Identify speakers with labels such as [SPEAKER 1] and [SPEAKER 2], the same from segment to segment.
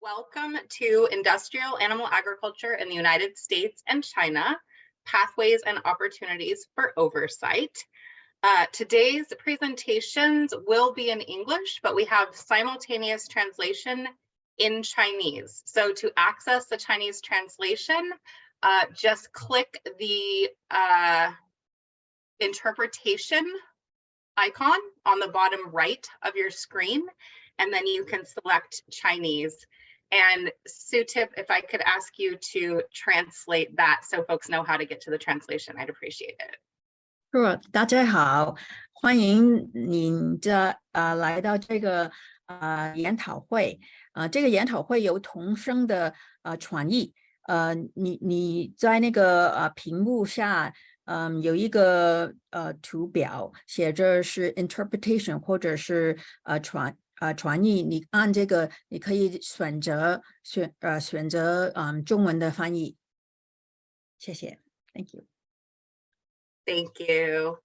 [SPEAKER 1] Welcome to Industrial Animal Agriculture in the United States and China, Pathways and Opportunities for Oversight. Today's presentations will be in English, but we have simultaneous translation in Chinese. So to access the Chinese translation, just click the interpretation icon on the bottom right of your screen, and then you can select Chinese. And Sutip, if I could ask you to translate that so folks know how to get to the translation, I'd appreciate it.
[SPEAKER 2] Sure， 大家好，欢迎您来到这个研讨会。这个研讨会由同声的传译。你在那个屏幕下有一个图表，写着是 interpretation 或者是传译，你按这个，你可以选择中文的翻译。谢谢 ，Thank you.
[SPEAKER 1] Thank you.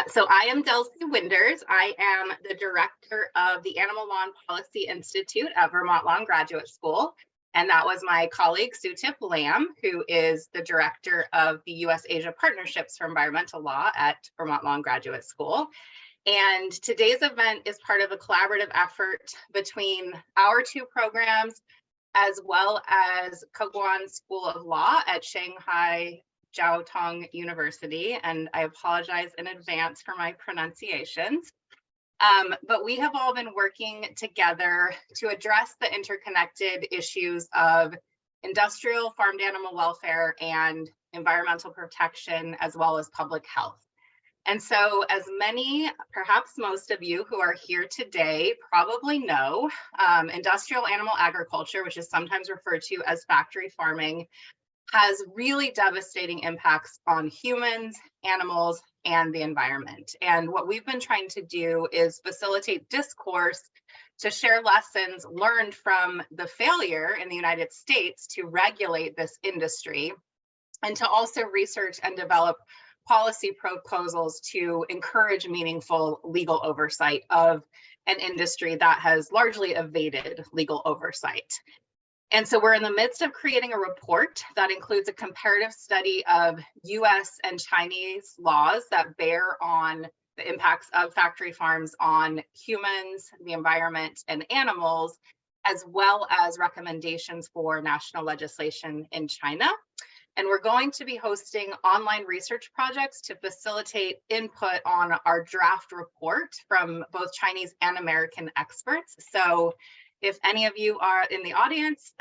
[SPEAKER 1] So I am Delcy Winders. I am the director of the Animal Law and Policy Institute at Vermont Law and Graduate School. And that was my colleague, Sutip Lam, who is the director of the U.S. Asia Partnerships for Environmental Law at Vermont Law and Graduate School. And today's event is part of a collaborative effort between our two programs, as well as Koguan School of Law at Shanghai Jiaotong University. And I apologize in advance for my pronunciations. But we have all been working together to address the interconnected issues of industrial farmed animal welfare and environmental protection, as well as public health. And so, as many, perhaps most of you who are here today probably know, industrial animal agriculture, which is sometimes referred to as factory farming, has really devastating impacts on humans, animals, and the environment. And what we've been trying to do is facilitate discourse to share lessons learned from the failure in the United States to regulate this industry, and to also research and develop policy proposals to encourage meaningful legal oversight of an industry that has largely evaded legal oversight. And so we're in the midst of creating a report that includes a comparative study of U.S. and Chinese laws that bear on the impacts of factory farms on humans, the environment, and animals, as well as recommendations for national legislation in China. And we're going to be hosting online research projects to facilitate input on our draft report from both Chinese and American experts. So if any of you are in the audience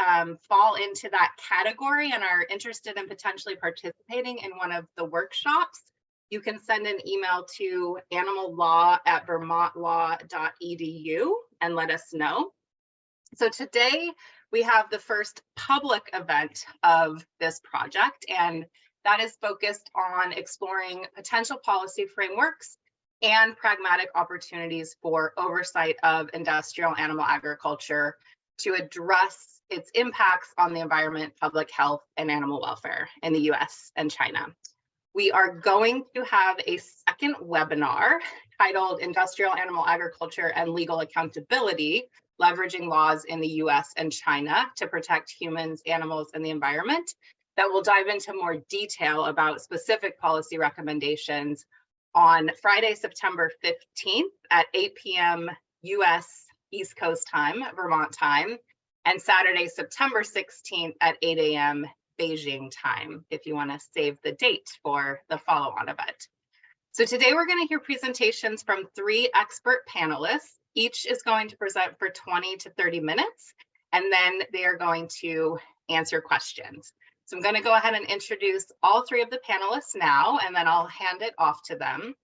[SPEAKER 1] fall into that category and are interested in potentially participating in one of the workshops, you can send an email to animallaw@vermontlaw.edu and let us know. So today we have the first public event of this project, and that is focused on exploring potential policy frameworks and pragmatic opportunities for oversight of industrial animal agriculture to address its impacts on the environment, public health, and animal welfare in the US and China. We are going to have a second webinar titled Industrial Animal Agriculture and Legal Accountability, Leveraging Laws in the US and China to Protect Humans, Animals, and the Environment, that will dive into more detail about specific policy recommendations on Friday, September 15th at 8 p.m. US East Coast time, Vermont time, and Saturday, September 16th at 8 a.m. Beijing time, if you want to save the date for the follow-on event. So today we're going to hear presentations from 3 expert panelists. Each is going to present for 20 to 30 minutes, and then they are going to answer questions. So I'm going to go ahead and introduce all 3 of the panelists now, and then I'll hand it off to them.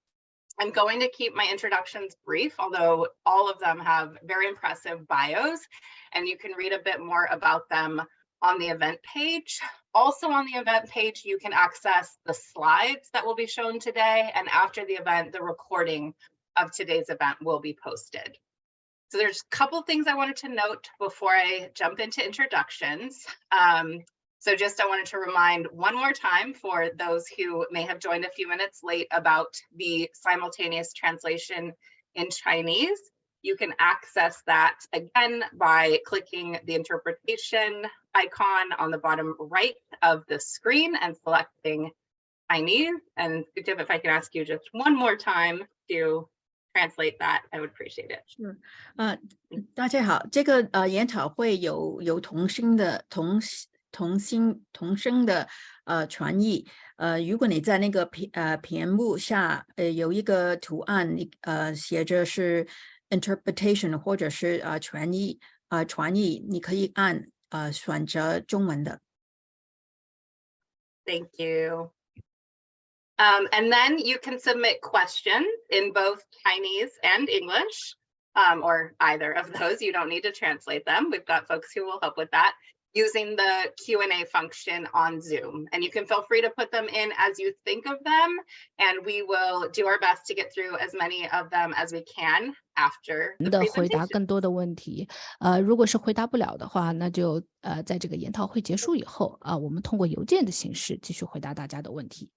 [SPEAKER 1] I'm going to keep my introductions brief, although all of them have very impressive bios, and you can read a bit more about them on the event page. Also on the event page, you can access the slides that will be shown today, and after the event, the recording of today's event will be posted. So there's a couple things I wanted to note before I jump into introductions. So just I wanted to remind one more time for those who may have joined a few minutes late about the simultaneous translation in Chinese. You can access that again by clicking the interpretation icon on the bottom right of the screen and selecting Chinese. And Sukhdev, if I can ask you just one more time to translate that, I would appreciate it.
[SPEAKER 2] 是，大家好，这个研讨会有同声的传译，如果你在那个屏幕下有一个图案，写着是 interpretation 或者是传译，你可以按选择中文的。
[SPEAKER 1] Thank you. And then you can submit questions in both Chinese and English, or either of those. You don't need to translate them. We've got folks who will help with that using the Q&A function on Zoom. And you can feel free to put them in as you think of them, and we will do our best to get through as many of them as we can after the
[SPEAKER 3] 回答
[SPEAKER 1] presentation.
[SPEAKER 3] 更多的问题。如果是回答不了的话，那就在这个研讨会结束以后我们通过邮件的形式继续回答大家的问题。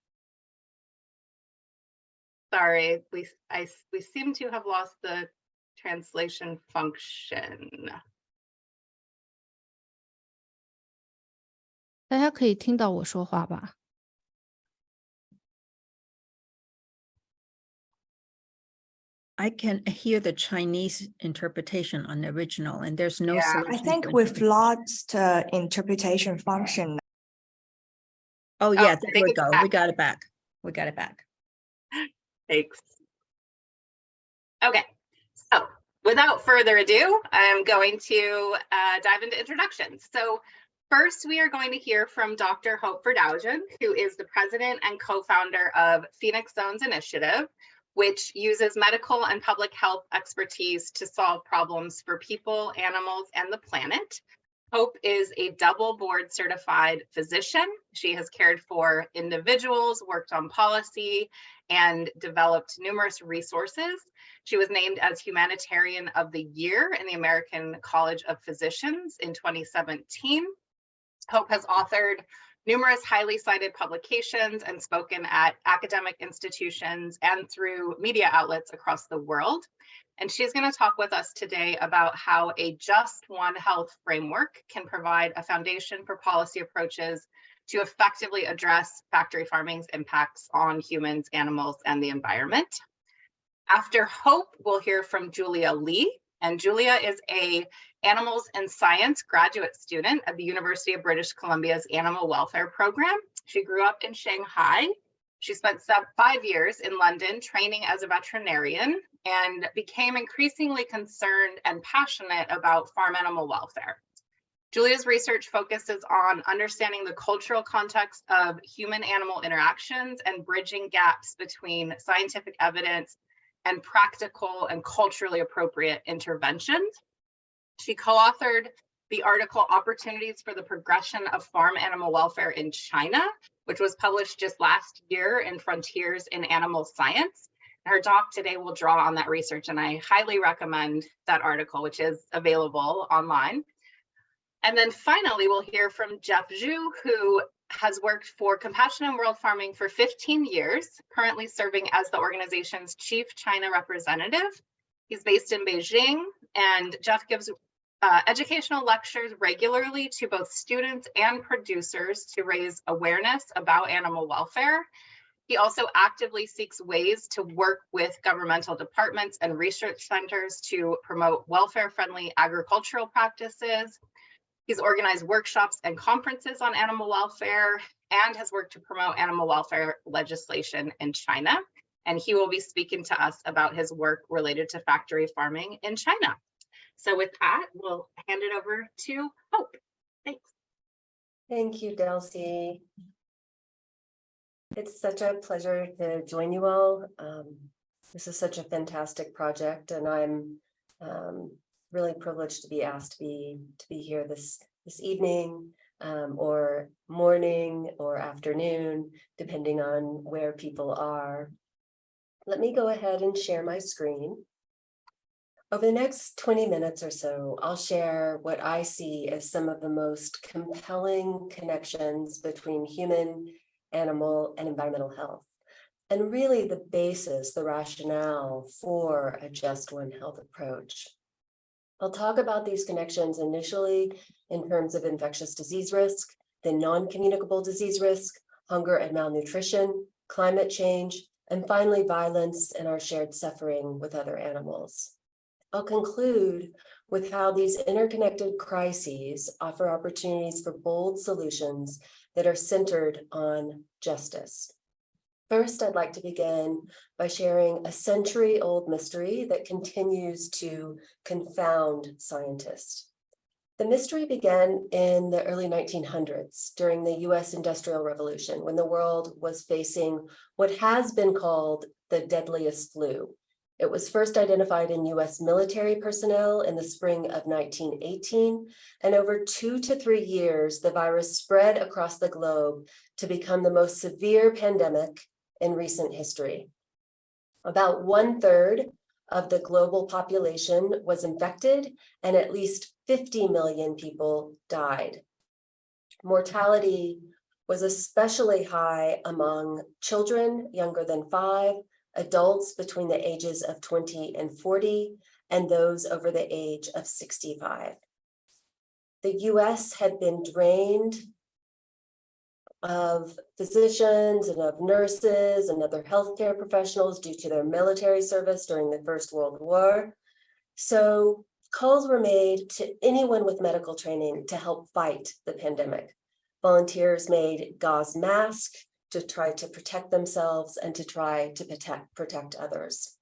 [SPEAKER 1] Sorry, we seem to have lost the translation function.
[SPEAKER 3] 大家可以听到我说话吧？
[SPEAKER 2] I can hear the Chinese interpretation on the original, and there's no
[SPEAKER 1] Yeah,
[SPEAKER 2] solution.
[SPEAKER 4] I think
[SPEAKER 2] to
[SPEAKER 4] we've
[SPEAKER 2] interpret.
[SPEAKER 4] lost interpretation function.
[SPEAKER 2] Oh yeah,
[SPEAKER 1] I
[SPEAKER 2] there
[SPEAKER 1] think
[SPEAKER 2] we
[SPEAKER 1] it's
[SPEAKER 2] go.
[SPEAKER 1] back.
[SPEAKER 2] We got it back. We got it back.
[SPEAKER 1] Thanks. Okay, so without further ado, I'm going to dive into introductions. So first, we are going to hear from Dr. Hope Verdougen, who is the president and co-founder of Phoenix Zones Initiative, which uses medical and public health expertise to solve problems for people, animals, and the planet. Hope is a double board certified physician. She has cared for individuals, worked on policy, and developed numerous resources. She was named as Humanitarian of the Year in the American College of Physicians in 2017. Hope has authored numerous highly cited publications and spoken at academic institutions and through media outlets across the world. And she's going to talk with us today about how a just one health framework can provide a foundation for policy approaches to effectively address factory farming's impacts on humans, animals, and the environment. After Hope, we'll hear from Julia Lee. And Julia is a Animals and Science graduate student at the University of British Columbia's Animal Welfare Program. She grew up in Shanghai. She spent 5 years in London training as a veterinarian and became increasingly concerned and passionate about farm animal welfare. Julia's research focuses on understanding the cultural context of human-animal interactions and bridging gaps between scientific evidence and practical and culturally appropriate interventions. She co-authored the article Opportunities for the Progression of Farm Animal Welfare in China, which was published just last year in Frontiers in Animal Science. Her talk today will draw on that research, and I highly recommend that article, which is available online. And then finally, we'll hear from Jeff Zhu, who has worked for Compassion in World Farming for 15 years, currently serving as the organization's chief China representative. He's based in Beijing, and Jeff gives educational lectures regularly to both students and producers to raise awareness about animal welfare. He also actively seeks ways to work with governmental departments and research centers to promote welfare-friendly agricultural practices. He's organized workshops and conferences on animal welfare and has worked to promote animal welfare legislation in China. And he will be speaking to us about his work related to factory farming in China. So with that, we'll hand it over to Hope. Thanks.
[SPEAKER 5] Thank you, Delcy. It's such a pleasure to join you all. This is such a fantastic project, and I'm really privileged to be asked to be here this evening, or morning or afternoon, depending on where people are. Let me go ahead and share my screen. Over the next 20 minutes or so, I'll share what I see as some of the most compelling connections between human, animal, and environmental health. and really the basis, the rationale for a just one health approach. I'll talk about these connections initially in terms of infectious disease risk, then non-communicable disease risk, hunger and malnutrition, climate change, and finally violence and our shared suffering with other animals. I'll conclude with how these interconnected crises offer opportunities for bold solutions that are centered on justice. First, I'd like to begin by sharing a century-old mystery that continues to confound scientists. The mystery began in the early 1900s during the U.S. Industrial Revolution, when the world was facing what has been called the deadliest flu. It was first identified in U.S. military personnel in the spring of 1918, and over 2 to 3 years, the virus spread across the globe to become the most severe pandemic in recent history. About 1/3 of the global population was infected, and at least 50 million people died. Mortality was especially high among children younger than 5, adults between the ages of 20 and 40, and those over the age of 65. The US had been drained of physicians and of nurses and other healthcare professionals due to their military service during the First World War. So calls were made to anyone with medical training to help fight the pandemic. Volunteers made gauze masks to try to protect themselves and to try to protect others.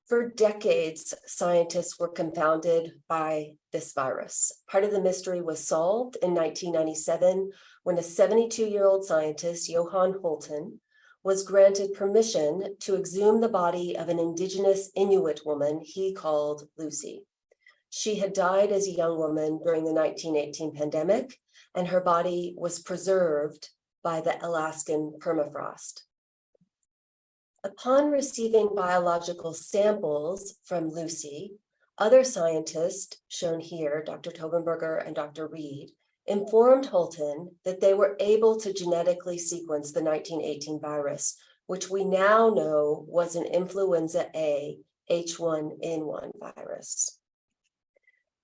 [SPEAKER 5] For decades, scientists were confounded by this virus. Part of the mystery was solved in 1997 when a 72-year-old scientist, Johan Holten, was granted permission to exhume the body of an indigenous Inuit woman he called Lucy. She had died as a young woman during the 1918 pandemic, and her body was preserved by the Alaskan permafrost. Upon receiving biological samples from Lucy, other scientists, shown here, Dr. Tobenberger and Dr. Reed, informed Holten that they were able to genetically sequence the 1918 virus, which we now know was an influenza A H1N1 virus.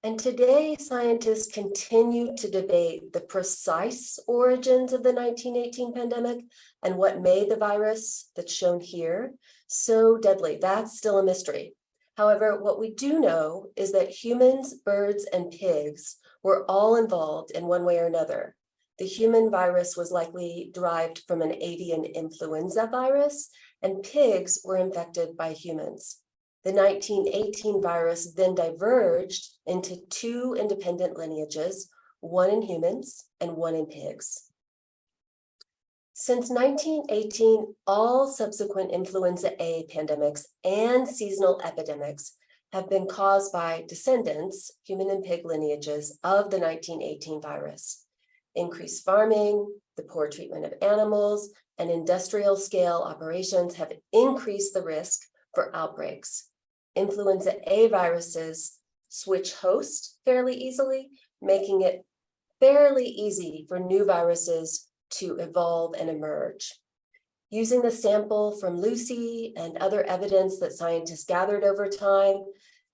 [SPEAKER 5] And today, scientists continue to debate the precise origins of the 1918 pandemic and what made the virus that's shown here so deadly. That's still a mystery. However, what we do know is that humans, birds, and pigs were all involved in one way or another. The human virus was likely derived from an avian influenza virus, and pigs were infected by humans. The 1918 virus then diverged into 2 independent lineages, one in humans and one in pigs. Since 1918, all subsequent influenza A pandemics and seasonal epidemics have been caused by descendants, human and pig lineages, of the 1918 virus. Increased farming, the poor treatment of animals, and industrial scale operations have increased the risk for outbreaks. Influenza A viruses switch host fairly easily, making it fairly easy for new viruses to evolve and emerge. Using the sample from Lucy and other evidence that scientists gathered over time,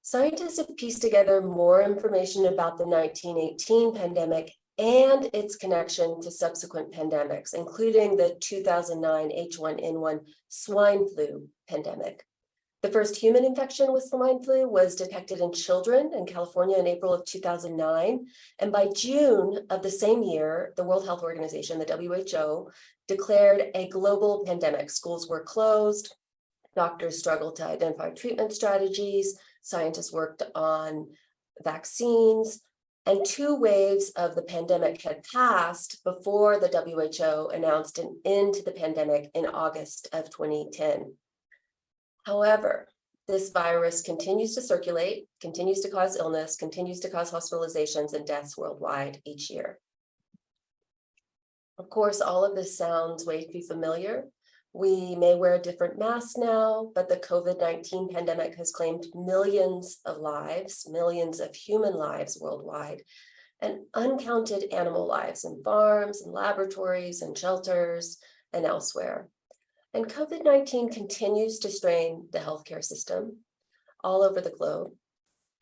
[SPEAKER 5] scientists have pieced together more information about the 1918 pandemic and its connection to subsequent pandemics, including the 2009 H1N1 swine flu pandemic. The first human infection with swine flu was detected in children in California in April of 2009. And by June of the same year, the World Health Organization, the WHO, declared a global pandemic. Schools were closed, doctors struggled to identify treatment strategies, scientists worked on vaccines, and 2 waves of the pandemic had passed before the WHO announced an end to the pandemic in August of 2010. However, this virus continues to circulate, continues to cause illness, continues to cause hospitalizations and deaths worldwide each year. Of course, all of this sounds way too familiar. We may wear a different mask now, but the COVID-19 pandemic has claimed millions of lives, millions of human lives worldwide, and uncounted animal lives in farms and laboratories and shelters and elsewhere. And COVID-19 continues to strain the healthcare system all over the globe.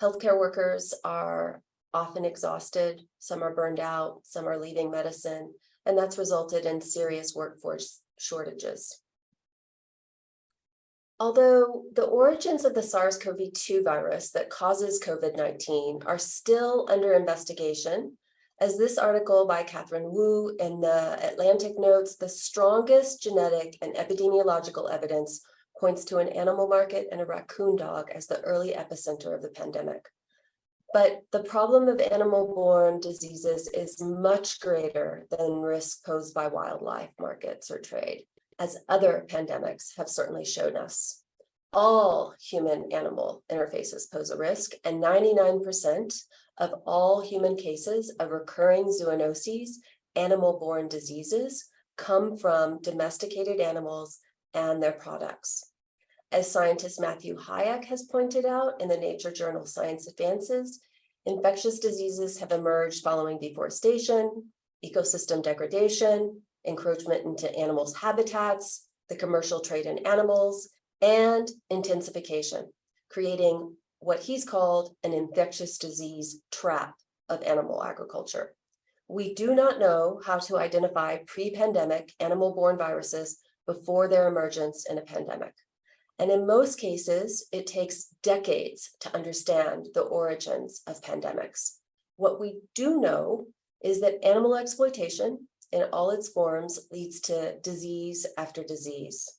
[SPEAKER 5] Healthcare workers are often exhausted, some are burned out, some are leaving medicine, and that's resulted in serious workforce shortages. Although the origins of the SARS-CoV-2 virus that causes COVID-19 are still under investigation, as this article by Catherine Wu in the Atlantic notes, the strongest genetic and epidemiological evidence points to an animal market and a raccoon dog as the early epicenter of the pandemic. But the problem of animal-borne diseases is much greater than risk posed by wildlife markets or trade, as other pandemics have certainly shown us. All human-animal interfaces pose a risk, and 99% of all human cases of recurring zoonoses, animal-borne diseases, come from domesticated animals and their products. As scientist Matthew Hayek has pointed out in the Nature journal Science Advances, infectious diseases have emerged following deforestation, ecosystem degradation, encroachment into animals' habitats, the commercial trade in animals, and intensification, creating what he's called an infectious disease trap of animal agriculture. We do not know how to identify pre-pandemic animal-borne viruses before their emergence in a pandemic. And in most cases, it takes decades to understand the origins of pandemics. What we do know is that animal exploitation in all its forms leads to disease after disease.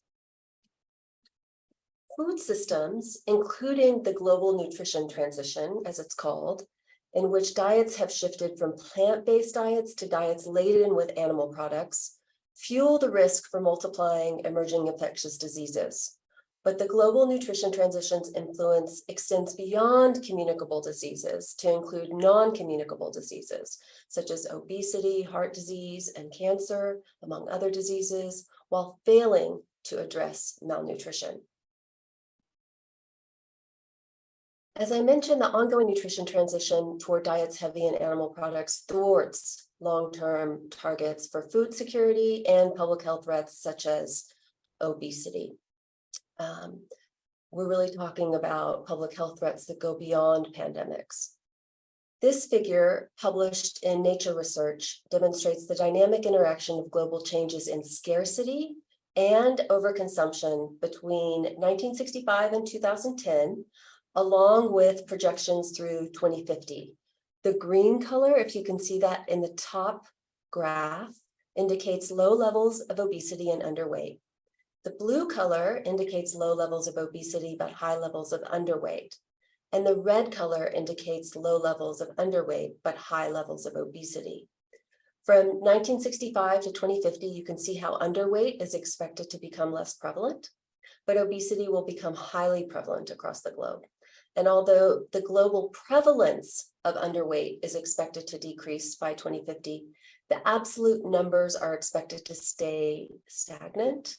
[SPEAKER 5] Food systems, including the global nutrition transition, as it's called, in which diets have shifted from plant-based diets to diets laden with animal products, fuel the risk for multiplying emerging infectious diseases. But the global nutrition transition's influence extends beyond communicable diseases to include non-communicable diseases, such as obesity, heart disease, and cancer, among other diseases, while failing to address malnutrition. As I mentioned, the ongoing nutrition transition toward diets heavy in animal products thwarts long-term targets for food security and public health threats such as obesity. We're really talking about public health threats that go beyond pandemics. This figure, published in Nature Research, demonstrates the dynamic interaction of global changes in scarcity and overconsumption between 1965 and 2010, along with projections through 2050. The green color, if you can see that in the top graph, indicates low levels of obesity and underweight. The blue color indicates low levels of obesity but high levels of underweight. And the red color indicates low levels of underweight but high levels of obesity. From 1965 to 2050, you can see how underweight is expected to become less prevalent, but obesity will become highly prevalent across the globe. And although the global prevalence of underweight is expected to decrease by 2050, the absolute numbers are expected to stay stagnant.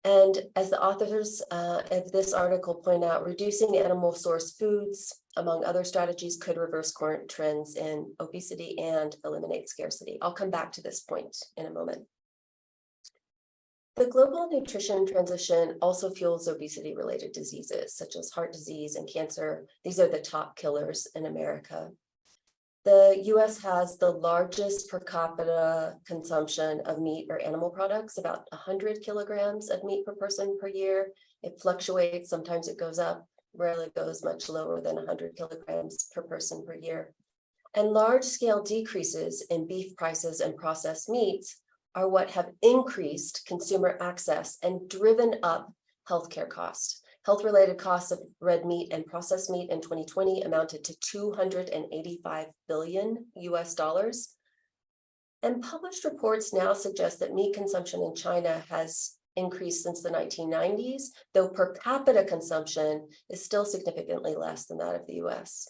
[SPEAKER 5] And as the authors of this article point out, reducing animal source foods, among other strategies, could reverse current trends in obesity and eliminate scarcity. I'll come back to this point in a moment. The global nutrition transition also fuels obesity-related diseases, such as heart disease and cancer. These are the top killers in America. The U.S. has the largest per capita consumption of meat or animal products, about 100 kilograms of meat per person per year. It fluctuates, sometimes it goes up, rarely goes much lower than 100 kilograms per person per year. And large-scale decreases in beef prices and processed meats are what have increased consumer access and driven up healthcare costs. Health-related costs of red meat and processed meat in 2020 amounted to $285 billion US. And published reports now suggest that meat consumption in China has increased since the 1990s, though per capita consumption is still significantly less than that of the US,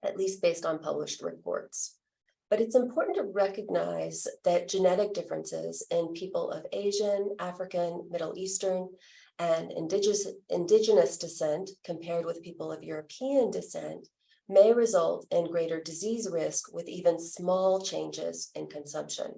[SPEAKER 5] at least based on published reports. But it's important to recognize that genetic differences in people of Asian, African, Middle Eastern, and indigenous descent compared with people of European descent may result in greater disease risk with even small changes in consumption.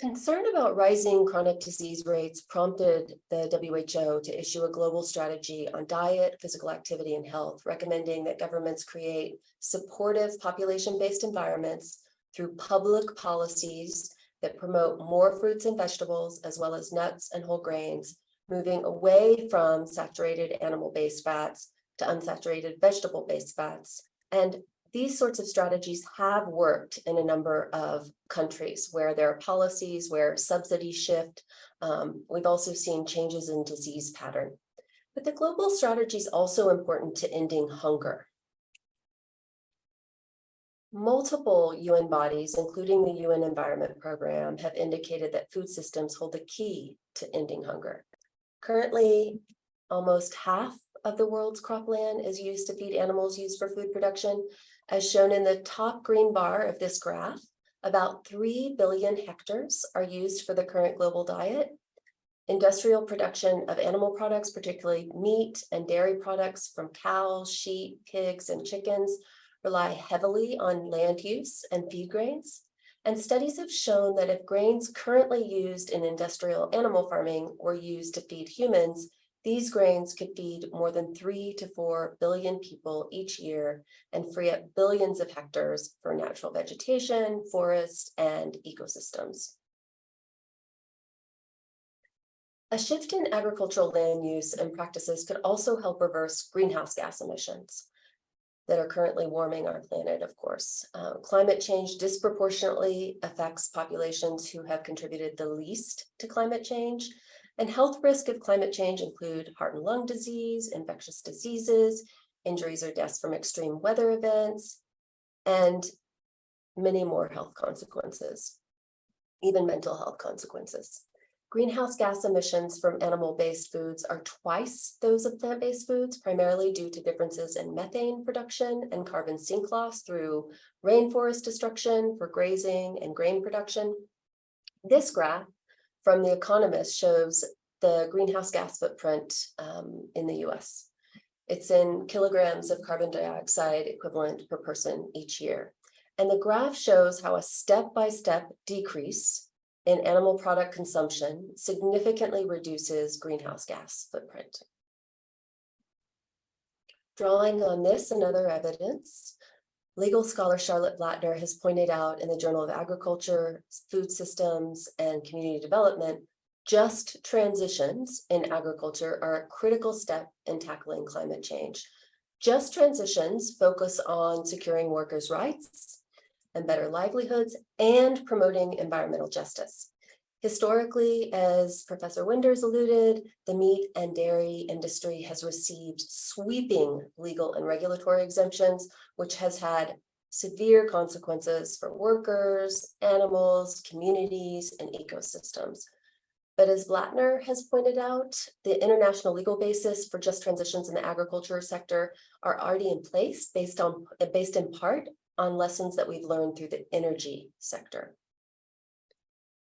[SPEAKER 5] Concern about rising chronic disease rates prompted the WHO to issue a global strategy on diet, physical activity, and health, recommending that governments create supportive population-based environments through public policies that promote more fruits and vegetables, as well as nuts and whole grains, moving away from saturated animal-based fats to unsaturated vegetable-based fats. And these sorts of strategies have worked in a number of countries where there are policies where subsidies shift. We've also seen changes in disease pattern. But the global strategy is also important to ending hunger. Multiple UN bodies, including the UN Environment Program, have indicated that food systems hold the key to ending hunger. Currently, almost half of the world's cropland is used to feed animals used for food production. As shown in the top green bar of this graph, about 3 billion hectares are used for the current global diet. Industrial production of animal products, particularly meat and dairy products from cows, sheep, pigs, and chickens, rely heavily on land use and feed grains. And studies have shown that if grains currently used in industrial animal farming were used to feed humans, these grains could feed more than 3 to 4 billion people each year and free up billions of hectares for natural vegetation, forests, and ecosystems. A shift in agricultural land use and practices could also help reverse greenhouse gas emissions that are currently warming our planet, of course. Climate change disproportionately affects populations who have contributed the least to climate change. And health risk of climate change include heart and lung disease, infectious diseases, injuries or deaths from extreme weather events, and many more health consequences, even mental health consequences. Greenhouse gas emissions from animal-based foods are twice those of plant-based foods, primarily due to differences in methane production and carbon sink loss through rainforest destruction for grazing and grain production. This graph from The Economist shows the greenhouse gas footprint in the US. It's in kilograms of carbon dioxide equivalent per person each year. And the graph shows how a step-by-step decrease in animal product consumption significantly reduces greenhouse gas footprint. Drawing on this and other evidence, legal scholar Charlotte Blattner has pointed out in the Journal of Agriculture, Food Systems, and Community Development, just transitions in agriculture are a critical step in tackling climate change. Just transitions focus on securing workers' rights and better livelihoods and promoting environmental justice. Historically, as Professor Winders alluded, the meat and dairy industry has received sweeping legal and regulatory exemptions, which has had severe consequences for workers, animals, communities, and ecosystems. But as Blattner has pointed out, the international legal basis for just transitions in the agriculture sector are already in place based in part on lessons that we've learned through the energy sector.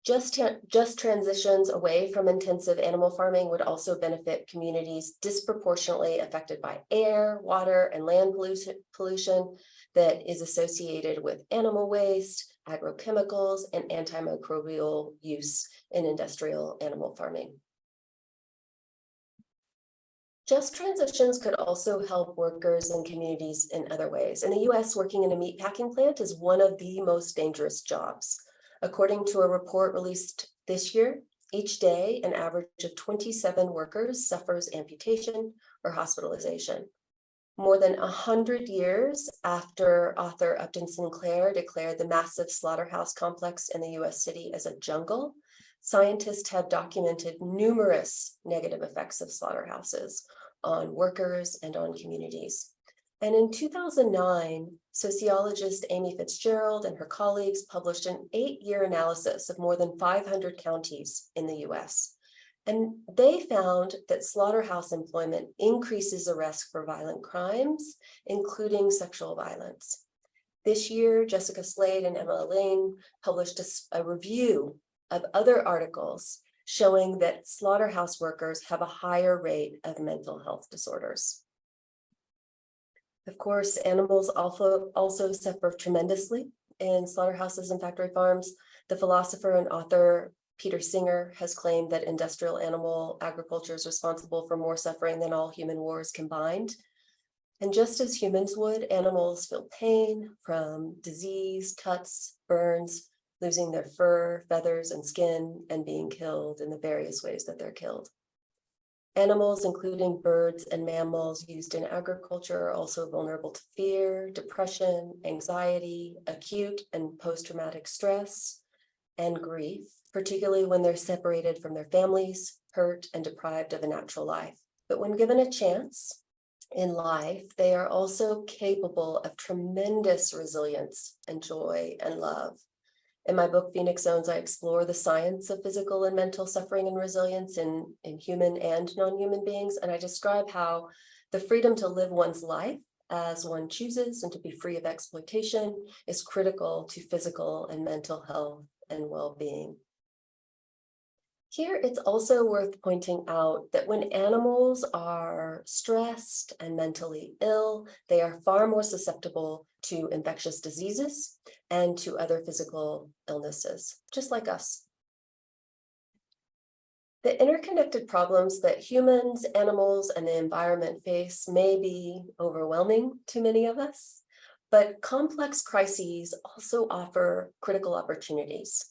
[SPEAKER 5] Just transitions away from intensive animal farming would also benefit communities disproportionately affected by air, water, and land pollution that is associated with animal waste, agrochemicals, and antimicrobial use in industrial animal farming. Just transitions could also help workers and communities in other ways. In the US, working in a meatpacking plant is one of the most dangerous jobs. According to a report released this year, each day, an average of 27 workers suffers amputation or hospitalization. More than 100 years after author Upton Sinclair declared the massive slaughterhouse complex in the US city as a jungle, scientists have documented numerous negative effects of slaughterhouses on workers and on communities. And in 2009, sociologist Amy Fitzgerald and her colleagues published an 8-year analysis of more than 500 counties in the US. And they found that slaughterhouse employment increases the risk for violent crimes, including sexual violence. This year, Jessica Slade and Emma Lane published a review of other articles showing that slaughterhouse workers have a higher rate of mental health disorders. Of course, animals also suffer tremendously in slaughterhouses and factory farms. The philosopher and author Peter Singer has claimed that industrial animal agriculture is responsible for more suffering than all human wars combined. And just as humans would, animals feel pain from disease, cuts, burns, losing their fur, feathers, and skin, and being killed in the various ways that they're killed. Animals, including birds and mammals used in agriculture, are also vulnerable to fear, depression, anxiety, acute and post-traumatic stress, and grief, particularly when they're separated from their families, hurt, and deprived of a natural life. But when given a chance in life, they are also capable of tremendous resilience and joy and love. In my book, Phoenix Zones, I explore the science of physical and mental suffering and resilience in human and non-human beings. And I describe how the freedom to live one's life as one chooses and to be free of exploitation is critical to physical and mental health and well-being. Here, it's also worth pointing out that when animals are stressed and mentally ill, they are far more susceptible to infectious diseases and to other physical illnesses, just like us. The interconnected problems that humans, animals, and the environment face may be overwhelming to many of us, but complex crises also offer critical opportunities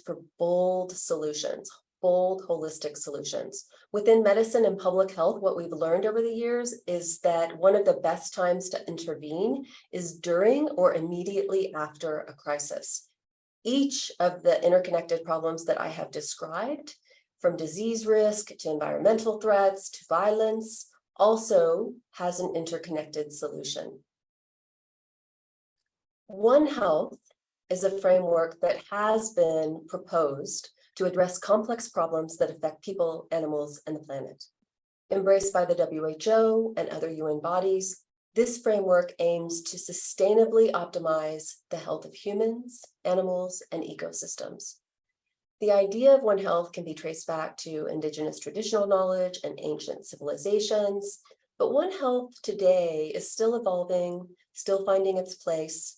[SPEAKER 5] for bold solutions, bold holistic solutions. Within medicine and public health, what we've learned over the years is that one of the best times to intervene is during or immediately after a crisis. Each of the interconnected problems that I have described, from disease risk to environmental threats to violence, also has an interconnected solution. One Health is a framework that has been proposed to address complex problems that affect people, animals, and the planet. Embraced by the WHO and other UN bodies, this framework aims to sustainably optimize the health of humans, animals, and ecosystems. The idea of One Health can be traced back to indigenous traditional knowledge and ancient civilizations, but One Health today is still evolving, still finding its place.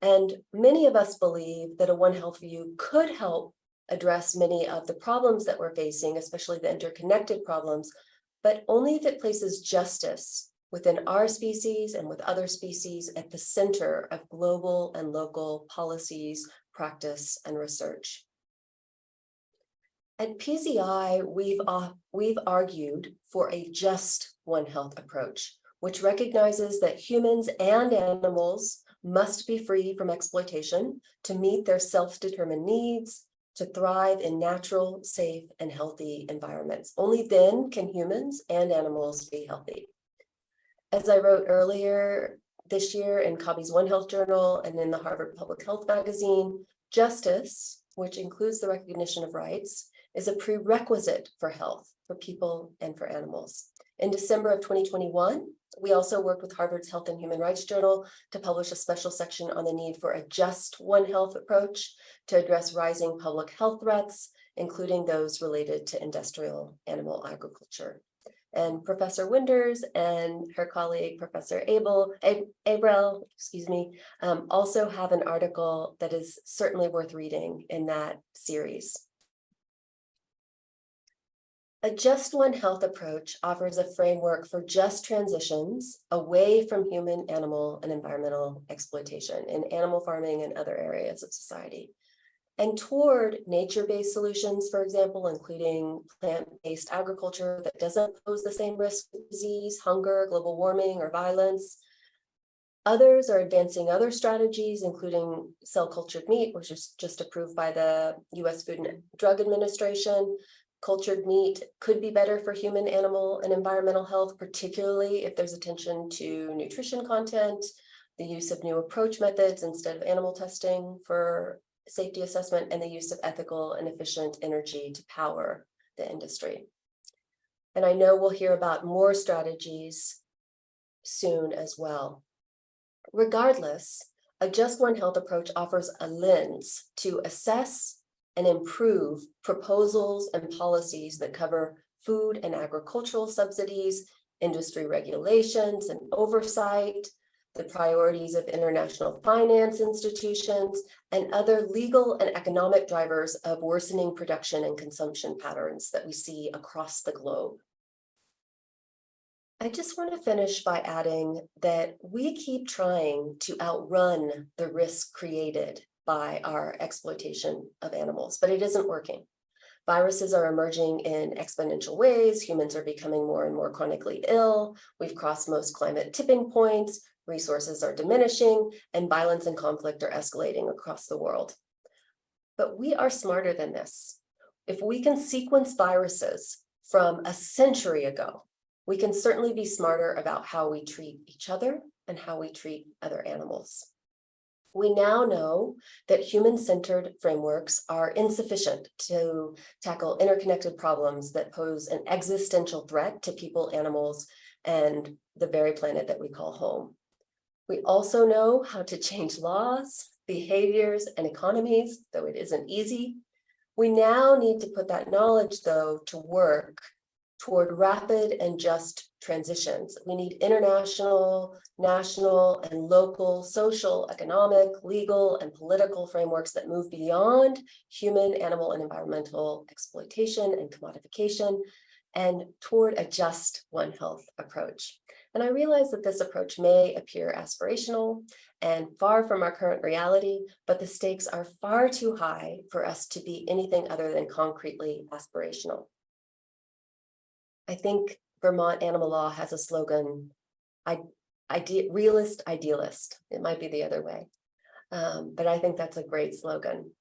[SPEAKER 5] And many of us believe that a One Health view could help address many of the problems that we're facing, especially the interconnected problems, but only if it places justice within our species and with other species at the center of global and local policies, practice, and research. At PZI, we've argued for a just One Health approach, which recognizes that humans and animals must be free from exploitation to meet their self-determined needs, to thrive in natural, safe, and healthy environments. Only then can humans and animals be healthy. As I wrote earlier this year in CABI's One Health Journal and in the Harvard Public Health magazine, justice, which includes the recognition of rights, is a prerequisite for health, for people and for animals. In December of 2021, we also worked with Harvard's Health and Human Rights Journal to publish a special section on the need for a just One Health approach to address rising public health threats, including those related to industrial animal agriculture. And Professor Winders and her colleague, Professor Abrel, also have an article that is certainly worth reading in that series. A just One Health approach offers a framework for just transitions away from human, animal, and environmental exploitation in animal farming and other areas of society, and toward nature-based solutions, for example, including plant-based agriculture that doesn't pose the same risk of disease, hunger, global warming, or violence. Others are advancing other strategies, including cell-cultured meat, which is just approved by the U.S. Food and Drug Administration. Cultured meat could be better for human, animal, and environmental health, particularly if there's attention to nutrition content, the use of new approach methods instead of animal testing for safety assessment, and the use of ethical and efficient energy to power the industry. And I know we'll hear about more strategies soon as well. Regardless, a just One Health approach offers a lens to assess and improve proposals and policies that cover food and agricultural subsidies, industry regulations and oversight, the priorities of international finance institutions, and other legal and economic drivers of worsening production and consumption patterns that we see across the globe. I just want to finish by adding that we keep trying to outrun the risk created by our exploitation of animals, but it isn't working. Viruses are emerging in exponential ways. Humans are becoming more and more chronically ill. We've crossed most climate tipping points. Resources are diminishing, and violence and conflict are escalating across the world. But we are smarter than this. If we can sequence viruses from a century ago, we can certainly be smarter about how we treat each other and how we treat other animals. We now know that human-centered frameworks are insufficient to tackle interconnected problems that pose an existential threat to people, animals, and the very planet that we call home. We also know how to change laws, behaviors, and economies, though it isn't easy. We now need to put that knowledge, though, to work toward rapid and just transitions. We need international, national, and local social, economic, legal, and political frameworks that move beyond human, animal, and environmental exploitation and commodification and toward a just One Health approach. And I realize that this approach may appear aspirational and far from our current reality, but the stakes are far too high for us to be anything other than concretely aspirational. I think Vermont animal law has a slogan, realist, idealist. It might be the other way, but I think that's a great slogan.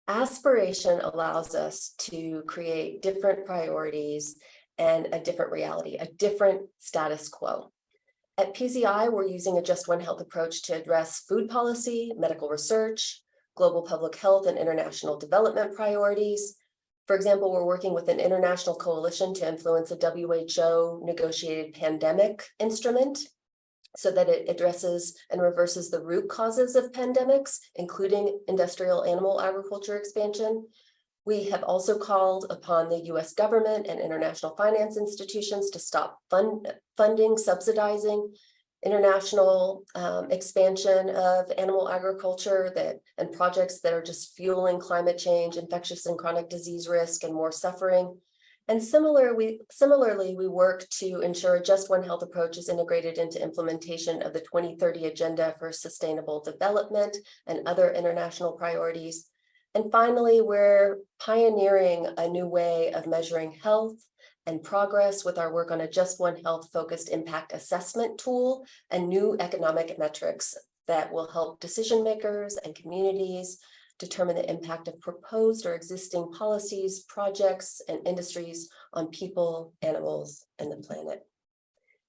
[SPEAKER 5] Aspiration allows us to create different priorities and a different reality, a different status quo. At PZI, we're using a Just One Health approach to address food policy, medical research, global public health, and international development priorities. For example, we're working with an international coalition to influence a WHO negotiated pandemic instrument so that it addresses and reverses the root causes of pandemics, including industrial animal agriculture expansion. We have also called upon the U.S. government and international finance institutions to stop funding, subsidizing international expansion of animal agriculture and projects that are just fueling climate change, infectious and chronic disease risk, and more suffering. And similarly, we work to ensure a Just One Health approach is integrated into implementation of the 2030 Agenda for Sustainable Development and other international priorities. And finally, we're pioneering a new way of measuring health and progress with our work on a Just One Health focused impact assessment tool and new economic metrics that will help decision makers and communities determine the impact of proposed or existing policies, projects, and industries on people, animals, and the planet.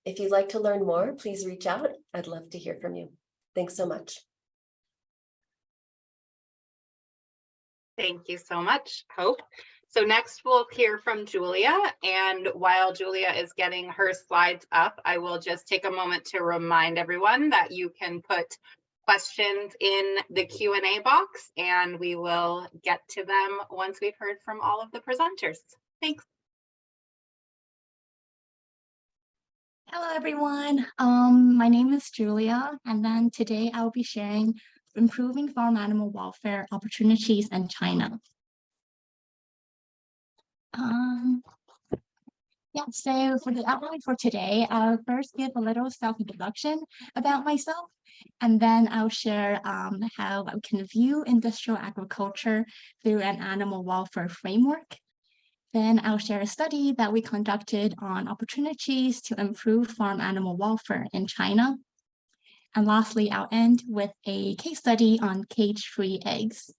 [SPEAKER 5] If you'd like to learn more, please reach out. I'd love to hear from you. Thanks so much.
[SPEAKER 1] Thank you so much, Hope. So next we'll hear from Julia, and while Julia is getting her slides up, I will just take a moment to remind everyone that you can put questions in the Q&A box, and we will get to them once we've heard from all of the presenters. Thanks.
[SPEAKER 6] Hello, everyone. My name is Julia, and then today I'll be sharing improving farm animal welfare opportunities in China. So for the outline for today, I'll first give a little self-introduction about myself, and then I'll share how I can view industrial agriculture through an animal welfare framework. Then I'll share a study that we conducted on opportunities to improve farm animal welfare in China. And lastly, I'll end with a case study on cage-free eggs.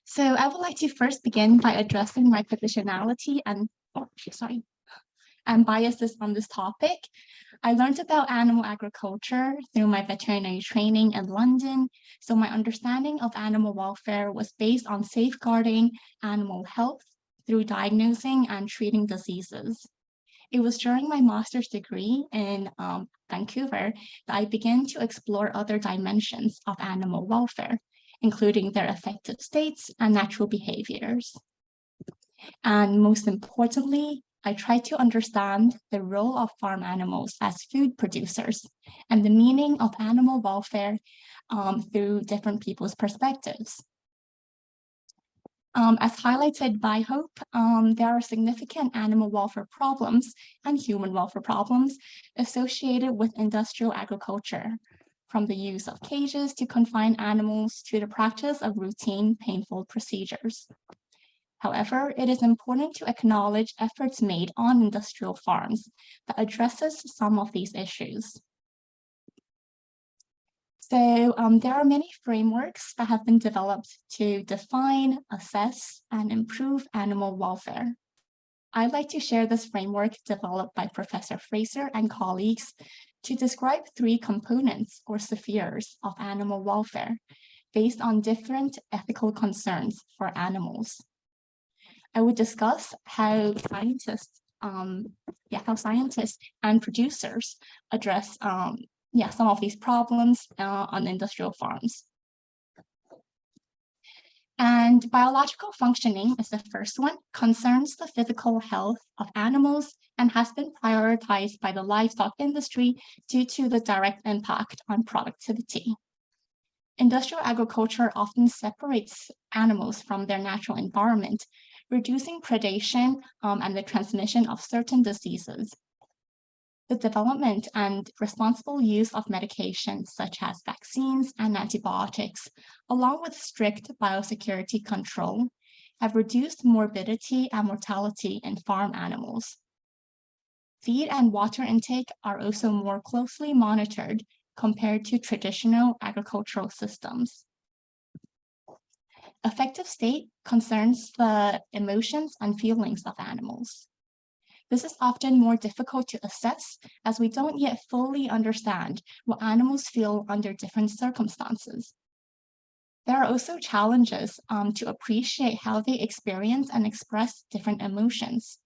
[SPEAKER 6] So I would like to first begin by addressing my positionality and biases on this topic. I learned about animal agriculture through my veterinary training in London, so my understanding of animal welfare was based on safeguarding animal health through diagnosing and treating diseases. It was during my master's degree in Vancouver that I began to explore other dimensions of animal welfare, including their affective states and natural behaviors. And most importantly, I tried to understand the role of farm animals as food producers and the meaning of animal welfare through different people's perspectives. As highlighted by Hope, there are significant animal welfare problems and human welfare problems associated with industrial agriculture, from the use of cages to confine animals to the practice of routine, painful procedures. However, it is important to acknowledge efforts made on industrial farms that addresses some of these issues. So there are many frameworks that have been developed to define, assess, and improve animal welfare. I'd like to share this framework developed by Professor Fraser and colleagues to describe 3 components or spheres of animal welfare based on different ethical concerns for animals. I would discuss how scientists and producers address some of these problems on industrial farms. And biological functioning is the first one, concerns the physical health of animals and has been prioritized by the livestock industry due to the direct impact on productivity. Industrial agriculture often separates animals from their natural environment, reducing predation and the transmission of certain diseases. The development and responsible use of medications such as vaccines and antibiotics, along with strict biosecurity control, have reduced morbidity and mortality in farm animals. Feed and water intake are also more closely monitored compared to traditional agricultural systems. Affective state concerns the emotions and feelings of animals. This is often more difficult to assess as we don't yet fully understand what animals feel under different circumstances. There are also challenges to appreciate how they experience and express different emotions,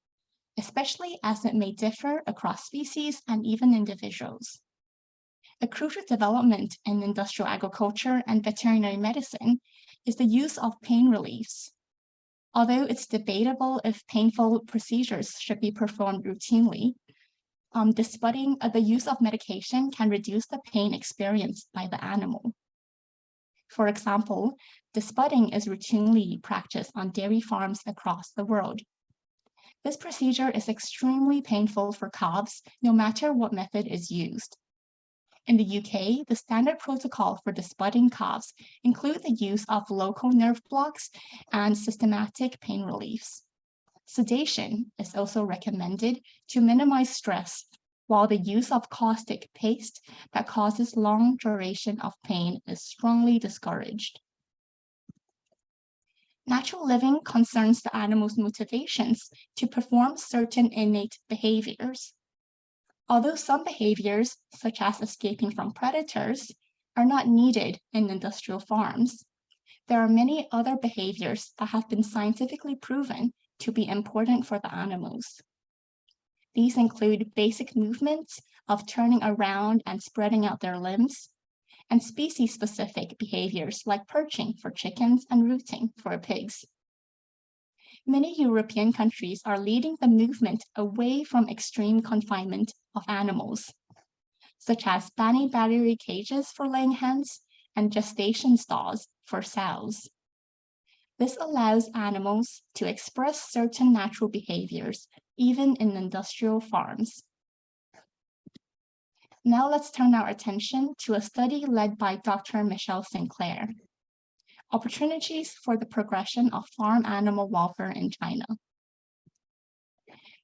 [SPEAKER 6] especially as it may differ across species and even individuals. A crucial development in industrial agriculture and veterinary medicine is the use of pain reliefs. Although it's debatable if painful procedures should be performed routinely, the use of medication can reduce the pain experienced by the animal. For example, despudding is routinely practiced on dairy farms across the world. This procedure is extremely painful for calves, no matter what method is used. In the UK, the standard protocol for despudding calves include the use of local nerve blocks and systematic pain reliefs. Sedation is also recommended to minimize stress, while the use of caustic paste that causes long duration of pain is strongly discouraged. Natural living concerns the animal's motivations to perform certain innate behaviors. Although some behaviors, such as escaping from predators, are not needed in industrial farms, there are many other behaviors that have been scientifically proven to be important for the animals. These include basic movements of turning around and spreading out their limbs, and species-specific behaviors like perching for chickens and rooting for pigs. Many European countries are leading the movement away from extreme confinement of animals, such as banning battery cages for laying hens and gestation stalls for sows. This allows animals to express certain natural behaviors, even in industrial farms. Now let's turn our attention to a study led by Dr. Michelle Sinclair. Opportunities for the progression of farm animal welfare in China.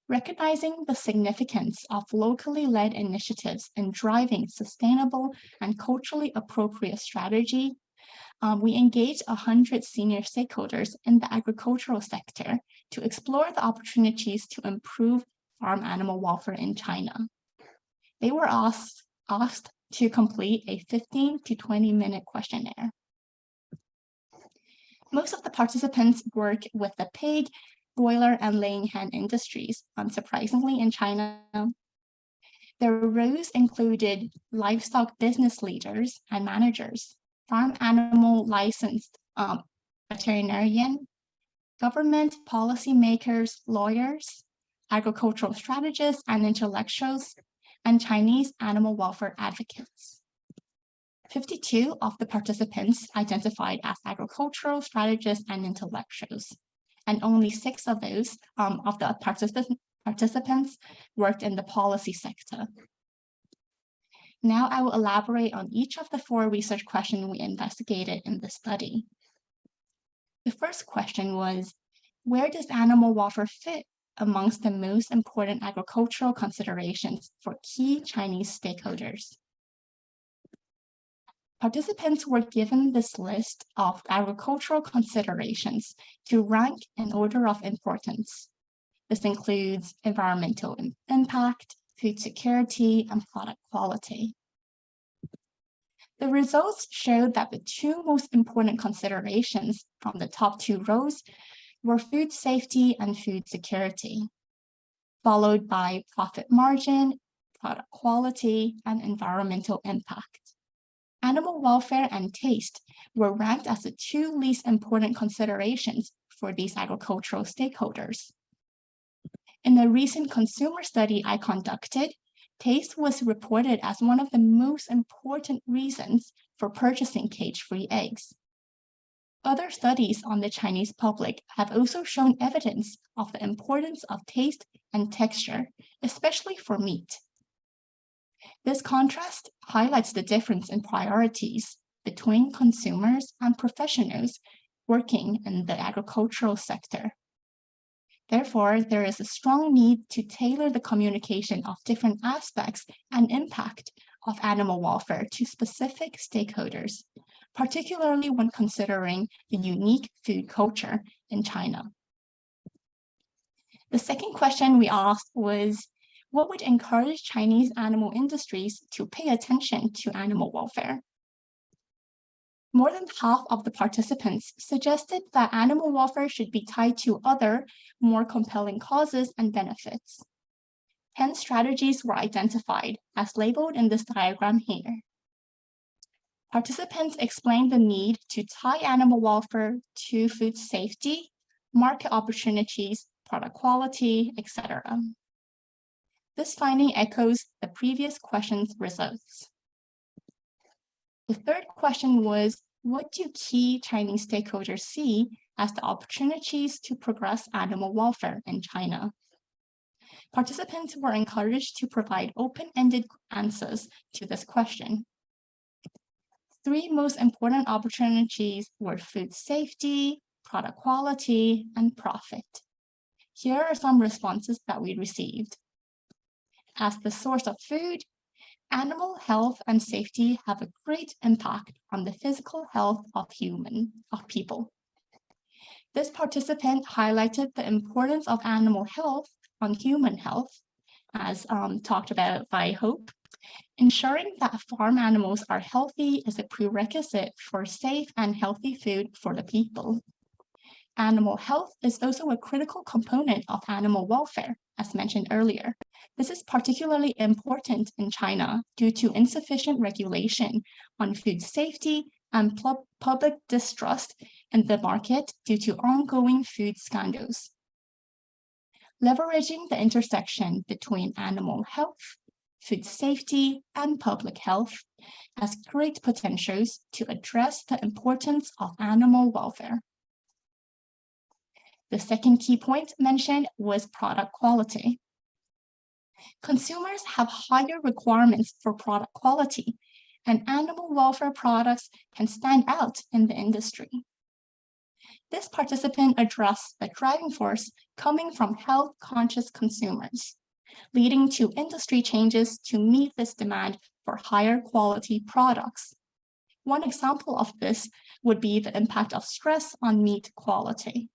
[SPEAKER 6] Recognizing the significance of locally led initiatives in driving sustainable and culturally appropriate strategy, we engaged 100 senior stakeholders in the agricultural sector to explore the opportunities to improve farm animal welfare in China. They were asked to complete a 15 to 20-minute questionnaire. Most of the participants work with the pig, broiler, and laying hen industries, unsurprisingly in China. Their roles included livestock business leaders and managers, farm animal licensed veterinarian, government policymakers, lawyers, agricultural strategists and intellectuals, and Chinese animal welfare advocates. 52 of the participants identified as agricultural strategists and intellectuals, and only 6 of those of the participants worked in the policy sector. Now I will elaborate on each of the 4 research questions we investigated in the study. The first question was, where does animal welfare fit amongst the most important agricultural considerations for key Chinese stakeholders? Participants were given this list of agricultural considerations to rank in order of importance. This includes environmental impact, food security, and product quality. The results showed that the 2 most important considerations from the top 2 rows were food safety and food security, followed by profit margin, product quality, and environmental impact. Animal welfare and taste were ranked as the 2 least important considerations for these agricultural stakeholders. In a recent consumer study I conducted, taste was reported as one of the most important reasons for purchasing cage-free eggs. Other studies on the Chinese public have also shown evidence of the importance of taste and texture, especially for meat. This contrast highlights the difference in priorities between consumers and professionals working in the agricultural sector. Therefore, there is a strong need to tailor the communication of different aspects and impact of animal welfare to specific stakeholders, particularly when considering the unique food culture in China. The second question we asked was, what would encourage Chinese animal industries to pay attention to animal welfare? More than half of the participants suggested that animal welfare should be tied to other, more compelling causes and benefits. 10 strategies were identified as labeled in this diagram here. Participants explained the need to tie animal welfare to food safety, market opportunities, product quality, etc. This finding echoes the previous question's results. The third question was, what do key Chinese stakeholders see as the opportunities to progress animal welfare in China? Participants were encouraged to provide open-ended answers to this question. 3 most important opportunities were food safety, product quality, and profit. Here are some responses that we received. As the source of food, animal health and safety have a great impact on the physical health of people. This participant highlighted the importance of animal health on human health, as talked about by Hope. Ensuring that farm animals are healthy is a prerequisite for safe and healthy food for the people. Animal health is also a critical component of animal welfare, as mentioned earlier. This is particularly important in China due to insufficient regulation on food safety and public distrust in the market due to ongoing food scandals. Leveraging the intersection between animal health, food safety, and public health has great potentials to address the importance of animal welfare. The second key point mentioned was product quality. Consumers have higher requirements for product quality, and animal welfare products can stand out in the industry. This participant addressed the driving force coming from health-conscious consumers, leading to industry changes to meet this demand for higher quality products. One example of this would be the impact of stress on meat quality.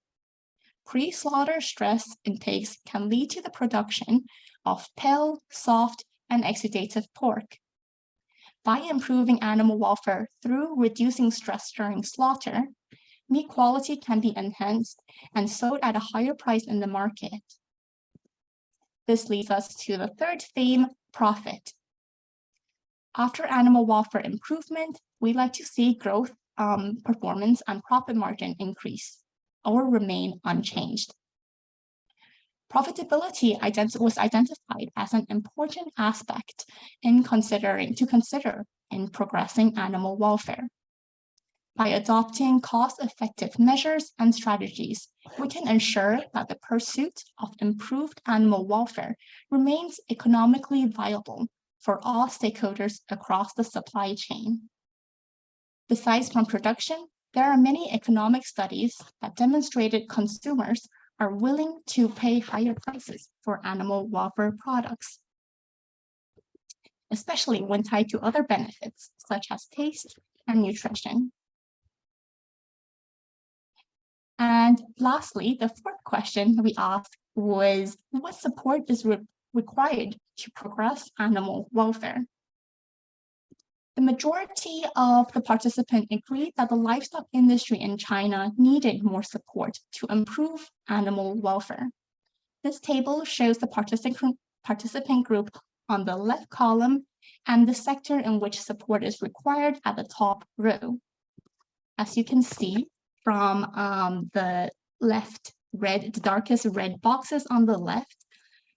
[SPEAKER 6] Pre-slaughter stress intakes can lead to the production of pale, soft, and exudative pork. By improving animal welfare through reducing stress during slaughter, meat quality can be enhanced and sold at a higher price in the market. This leads us to the third theme, profit. After animal welfare improvement, we like to see growth, performance, and profit margin increase or remain unchanged. Profitability was identified as an important aspect to consider in progressing animal welfare. By adopting cost-effective measures and strategies, we can ensure that the pursuit of improved animal welfare remains economically viable for all stakeholders across the supply chain. Besides from production, there are many economic studies that demonstrated consumers are willing to pay higher prices for animal welfare products, especially when tied to other benefits such as taste and nutrition. And lastly, the fourth question we asked was, what support is required to progress animal welfare? The majority of the participants agreed that the livestock industry in China needed more support to improve animal welfare. This table shows the participant group on the left column and the sector in which support is required at the top row. As you can see from the left red, the darkest red boxes on the left,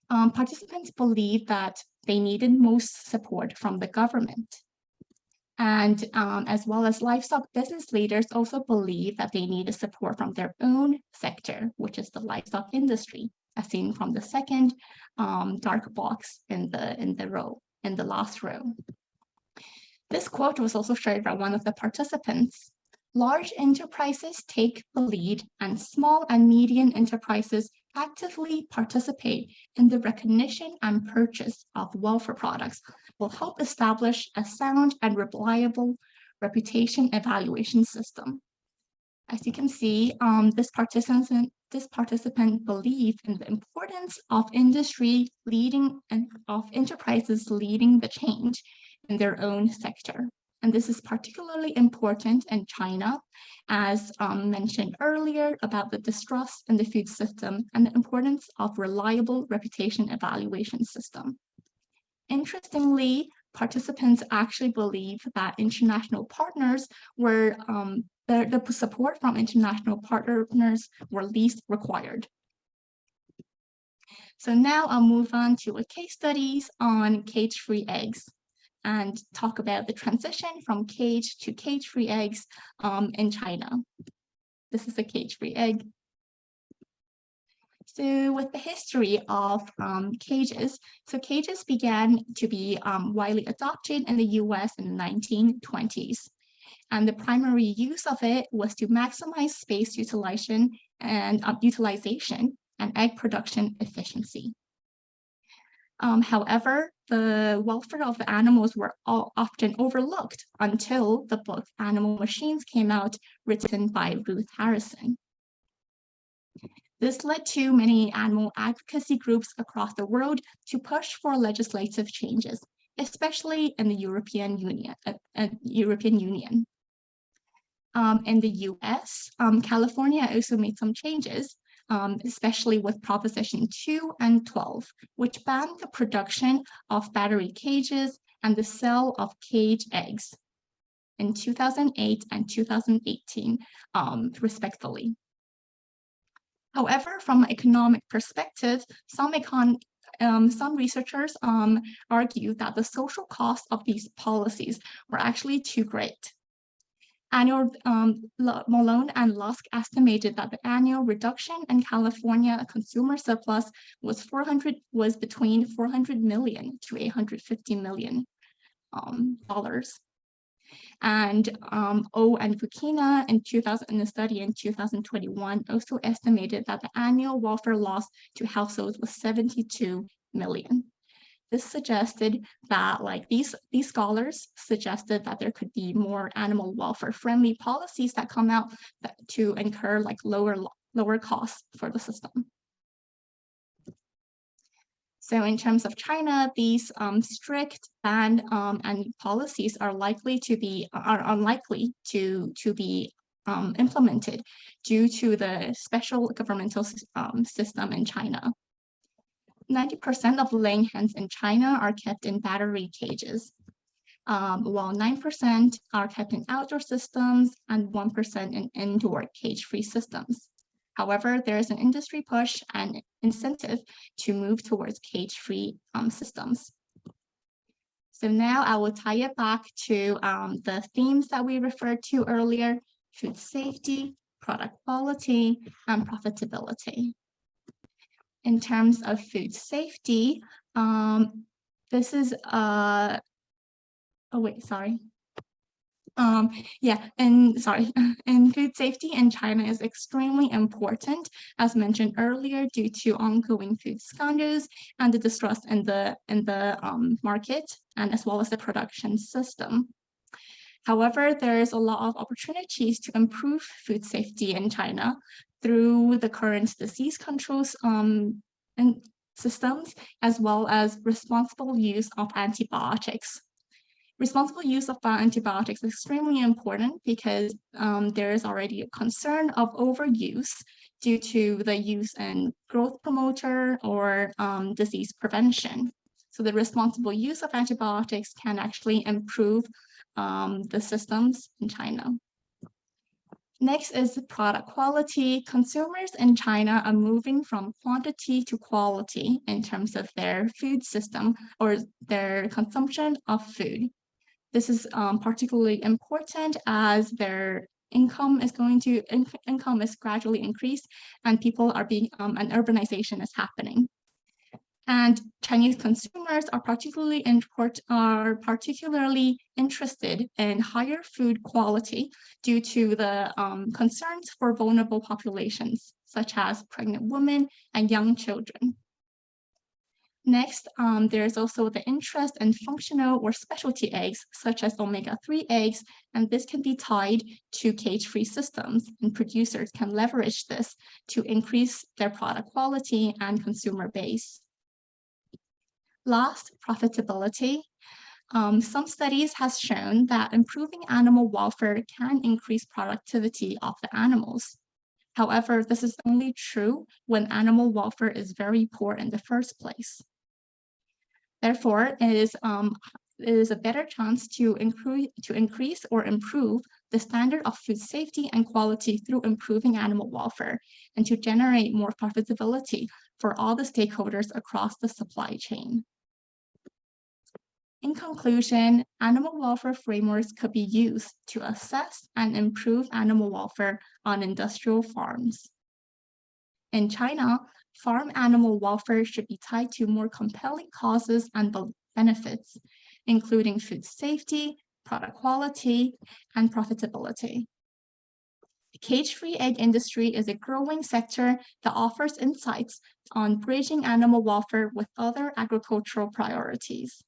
[SPEAKER 6] participants believe that they needed most support from the government. And as well as livestock business leaders also believe that they needed support from their own sector, which is the livestock industry, as seen from the second dark box in the last row. This quote was also shared by one of the participants. Large enterprises take the lead, and small and medium enterprises actively participate in the recognition and purchase of welfare products will help establish a sound and reliable reputation evaluation system. As you can see, this participant believed in the importance of industry leading and of enterprises leading the change in their own sector. And this is particularly important in China, as mentioned earlier about the distrust in the food system and the importance of reliable reputation evaluation system. Interestingly, participants actually believe that international partners were, the support from international partners were least required. So now I'll move on to a case studies on cage-free eggs and talk about the transition from cage to cage-free eggs in China. This is a cage-free egg. So with the history of cages, so cages began to be widely adopted in the US in the 1920s. And the primary use of it was to maximize space utilization and egg production efficiency. However, the welfare of the animals were often overlooked until the book Animal Machines came out, written by Ruth Harrison. This led to many animal advocacy groups across the world to push for legislative changes, especially in the European Union. In the US, California also made some changes, especially with Proposition 2 and 12, which banned the production of battery cages and the sale of cage eggs in 2008 and 2018, respectively. However, from an economic perspective, some researchers argue that the social costs of these policies were actually too great. Malone and Lusk estimated that the annual reduction in California consumer surplus was between $400 million to $850 million dollars. And O and Bukina in a study in 2021 also estimated that the annual welfare loss to households was 72 million. This suggested that, like these scholars suggested that there could be more animal welfare friendly policies that come out to incur like lower costs for the system. So in terms of China, these strict ban and policies are unlikely to be implemented due to the special governmental system in China. 90% of laying hens in China are kept in battery cages, while 9% are kept in outdoor systems and 1% in indoor cage-free systems. However, there is an industry push and incentive to move towards cage-free systems. So now I will tie it back to the themes that we referred to earlier: food safety, product quality, and profitability. In terms of food safety, this is oh wait, sorry. And food safety in China is extremely important, as mentioned earlier, due to ongoing food scandals and the distrust in the market, and as well as the production system. However, there is a lot of opportunities to improve food safety in China through the current disease controls and systems, as well as responsible use of antibiotics. Responsible use of antibiotics is extremely important because there is already a concern of overuse due to the use in growth promoter or disease prevention. So the responsible use of antibiotics can actually improve the systems in China. Next is product quality. Consumers in China are moving from quantity to quality in terms of their food system or their consumption of food. This is particularly important as their income is gradually increased, and people are and urbanization is happening. And Chinese consumers are particularly interested in higher food quality due to the concerns for vulnerable populations, such as pregnant women and young children. Next, there's also the interest in functional or specialty eggs, such as omega-3 eggs, and this can be tied to cage-free systems, and producers can leverage this to increase their product quality and consumer base. Last, profitability. Some studies have shown that improving animal welfare can increase productivity of the animals. However, this is only true when animal welfare is very poor in the first place. Therefore, it is a better chance to increase or improve the standard of food safety and quality through improving animal welfare, and to generate more profitability for all the stakeholders across the supply chain. In conclusion, animal welfare frameworks could be used to assess and improve animal welfare on industrial farms. In China, farm animal welfare should be tied to more compelling causes and benefits, including food safety, product quality, and profitability. The cage-free egg industry is a growing sector that offers insights on bridging animal welfare with other agricultural priorities.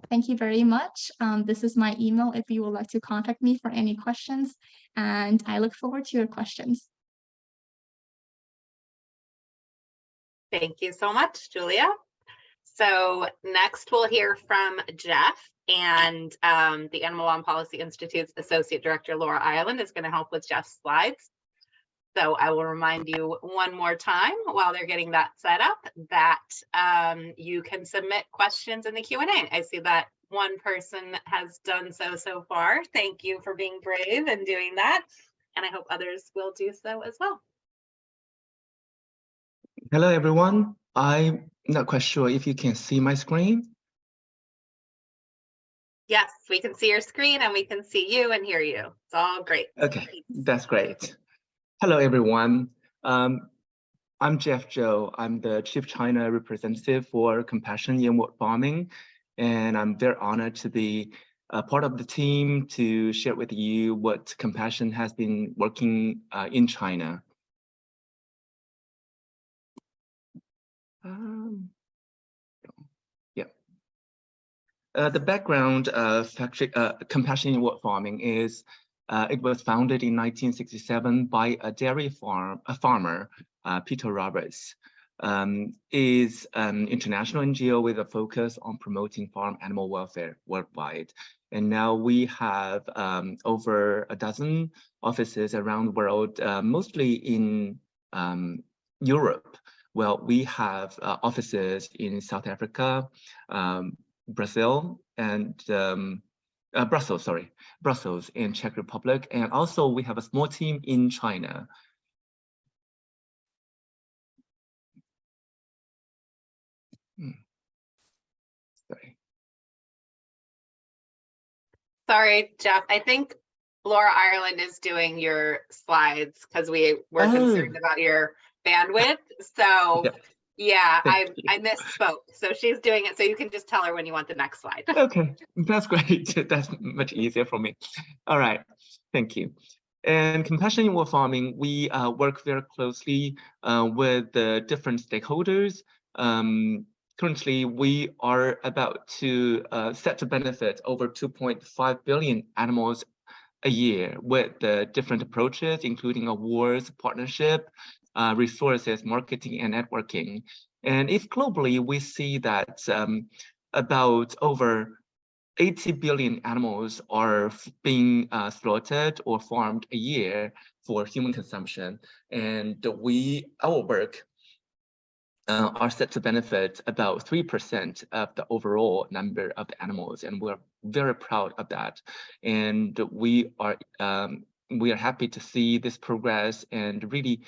[SPEAKER 6] Thank you very much. This is my email if you would like to contact me for any questions, and I look forward to your questions.
[SPEAKER 1] Thank you so much, Julia. So next we'll hear from Jeff, and the Animal Law and Policy Institute's Associate Director, Laura Ireland, is going to help with Jeff's slides. So I will remind you one more time while they're getting that set up that you can submit questions in the Q&A. I see that one person has done so far. Thank you for being brave and doing that. And I hope others will do so as well.
[SPEAKER 7] Hello, everyone. I'm not quite sure if you can see my screen.
[SPEAKER 1] Yes, we can see your screen and we can see you and hear you. It's all great.
[SPEAKER 7] Okay, that's great. Hello, everyone. I'm Jeff Zhou. I'm the Chief China Representative for Compassion Inward Farming, and I'm very honored to be part of the team to share with you what Compassion has been working in China. The background of Compassion Inward Farming is it was founded in 1967 by a dairy farmer, Peter Roberts. Is an international NGO with a focus on promoting farm animal welfare worldwide. And now we have over a dozen offices around the world, mostly in Europe. Well, we have offices in South Africa, Brazil, and Brussels and Czech Republic. And also we have a small team in China. Sorry.
[SPEAKER 1] Sorry, Jeff. I think Laura Ireland is doing your slides because we were concerned about your bandwidth. So yeah, I misspoke. So she's doing it. So you can just tell her when you want the next slide.
[SPEAKER 7] Okay, that's great. That's much easier for me. All right, thank you. And compassionate inward farming, we work very closely with the different stakeholders. Currently, we are about to set to benefit over 2.5 billion animals a year with the different approaches, including awards, partnership, resources, marketing, and networking. And if globally, we see that about over 80 billion animals are being slaughtered or farmed a year for human consumption. And our work are set to benefit about 3% of the overall number of the animals, and we're very proud of that. And we are happy to see this progress, and really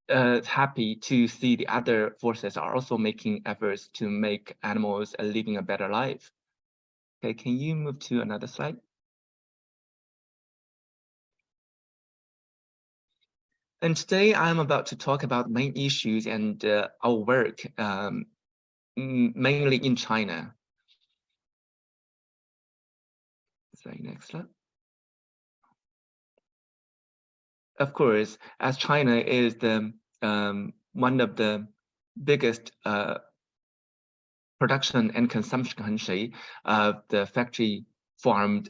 [SPEAKER 7] happy to see the other forces are also making efforts to make animals living a better life. Okay, can you move to another slide? And today I'm about to talk about main issues and our work, mainly in China. Sorry, next slide. Of course, as China is the one of the biggest production and consumption country of the farmed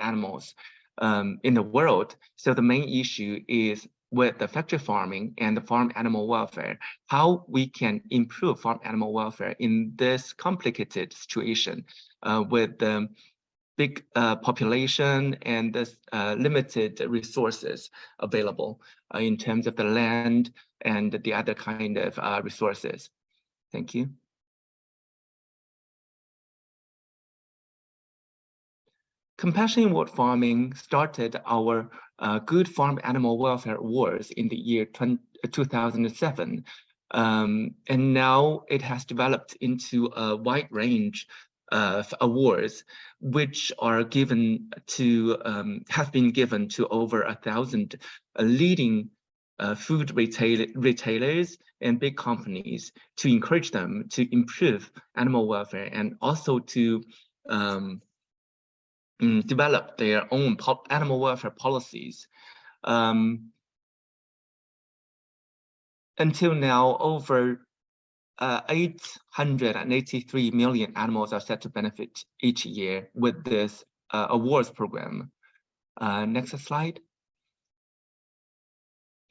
[SPEAKER 7] animals in the world, so the main issue is with the factory farming and the farm animal welfare, how we can improve farm animal welfare in this complicated situation with the big population and this limited resources available in terms of the land and the other kind of resources. Thank you. Compassionate inward farming started our Good Farm Animal Welfare Awards in the year 2007. And now it has developed into a wide range of awards, which are given to, have been given to over 1,000 leading food retailers and big companies to encourage them to improve animal welfare and also to develop their own animal welfare policies. Until now, over 883 million animals are set to benefit each year with this awards program. Next slide.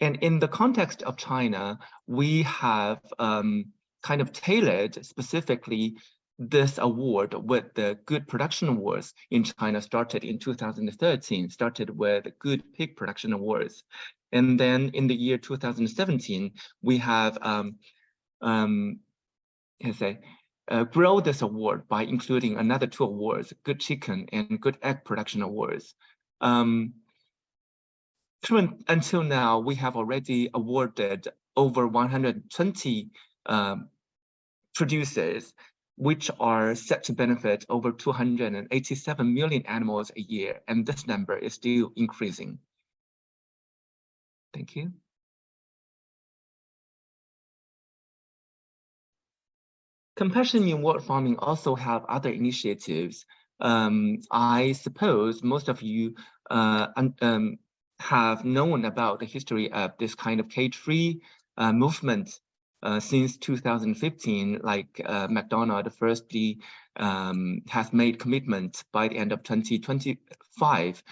[SPEAKER 7] And in the context of China, we have kind of tailored specifically this award with the Good Production Awards in China, started in 2013, started with Good Pig Production Awards. And then in the year 2017, we have grow this award by including another 2 awards, Good Chicken and Good Egg Production Awards. Until now, we have already awarded over 120 producers, which are set to benefit over 287 million animals a year, and this number is still increasing. Thank you. Compassionate inward farming also have other initiatives. I suppose most of you have known about the history of this kind of cage-free movement since 2015, like McDonald's firstly has made commitment by the end of 2025,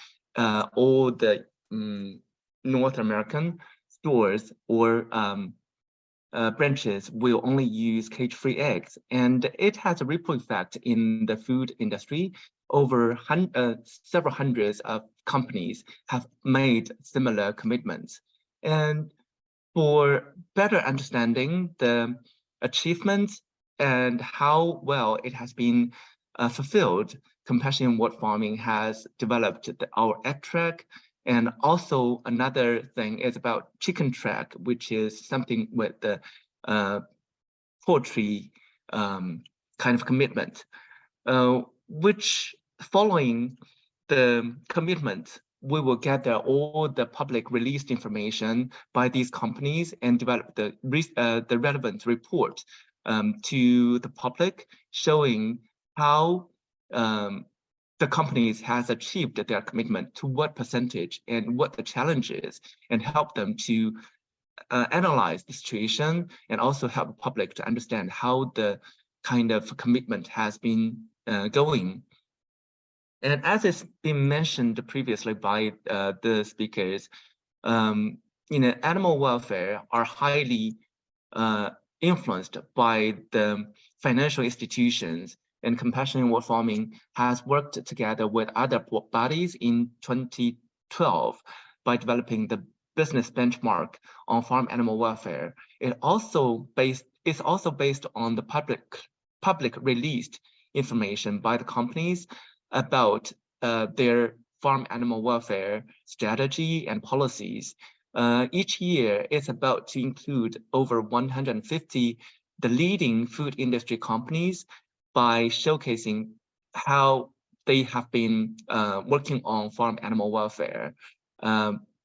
[SPEAKER 7] all the North American stores or branches will only use cage-free eggs, and it has a ripple effect in the food industry. Over several hundreds of companies have made similar commitments. And for better understanding the achievements and how well it has been fulfilled, Compassionate inward farming has developed our egg track. And also another thing is about chicken track, which is something with the poultry kind of commitment, which following the commitment, we will gather all the public released information by these companies and develop the relevant report to the public, showing how the companies has achieved their commitment, to what percentage and what the challenge is, and help them to analyze the situation and also help the public to understand how the kind of commitment has been going. And as it's been mentioned previously by the speakers, animal welfare are highly influenced by the financial institutions, and Compassion in World Farming has worked together with other bodies in 2012 by developing the business benchmark on farm animal welfare. It's also based on the public released information by the companies about their farm animal welfare strategy and policies. Each year, it's about to include over 150 the leading food industry companies by showcasing how they have been working on farm animal welfare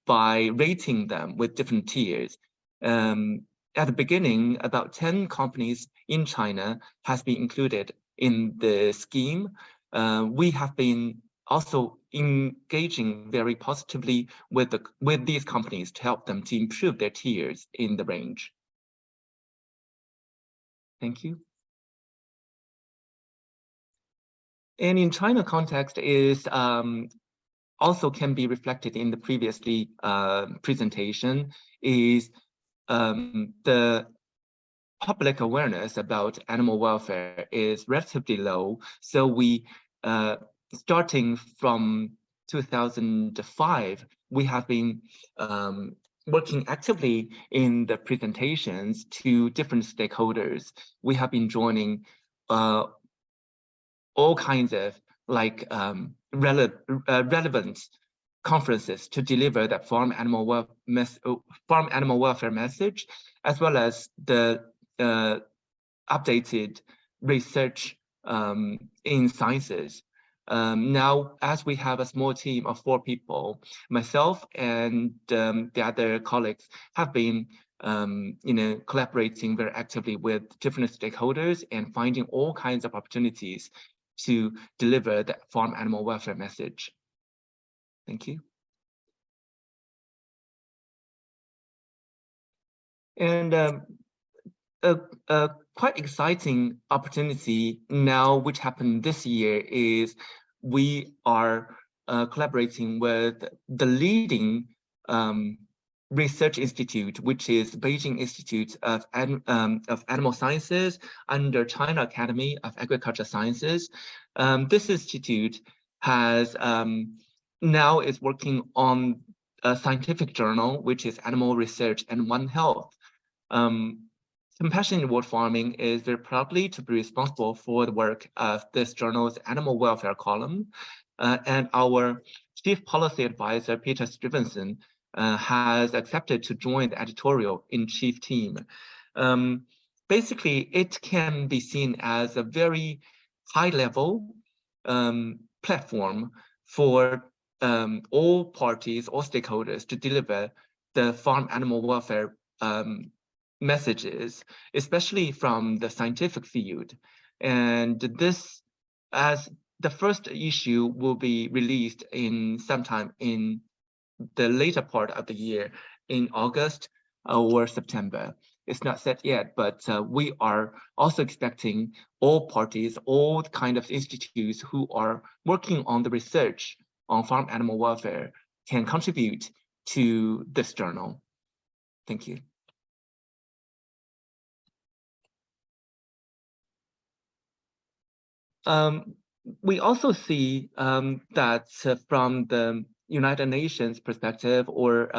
[SPEAKER 7] by rating them with different tiers. At the beginning, about 10 companies in China has been included in the scheme. We have been also engaging very positively with these companies to help them to improve their tiers in the range. Thank you. And in China context is also can be reflected in the previously presentation is the public awareness about animal welfare is relatively low. So we starting from 2005, we have been working actively in the presentations to different stakeholders. We have been joining all kinds of like relevant conferences to deliver that farm animal welfare message, as well as the updated research in sciences. Now, as we have a small team of 4 people, myself and the other colleagues have been collaborating very actively with different stakeholders and finding all kinds of opportunities to deliver the farm animal welfare message. Thank you. And a quite exciting opportunity now, which happened this year, is we are collaborating with the leading research institute, which is Beijing Institute of Animal Sciences under China Academy of Agricultural Sciences. This institute has now is working on a scientific journal, which is Animal Research and One Health. Compassion in World Farming is very proudly to be responsible for the work of this journal's animal welfare column, and our chief policy advisor, Peter Stevenson, has accepted to join the editorial-in-chief team. Basically, it can be seen as a very high-level platform for all parties, all stakeholders to deliver the farm animal welfare messages, especially from the scientific field. And this, as the first issue, will be released in sometime in the later part of the year, in August or September. It's not set yet, but we are also expecting all parties, all kind of institutes who are working on the research on farm animal welfare can contribute to this journal. Thank you. We also see that from the United Nations perspective, or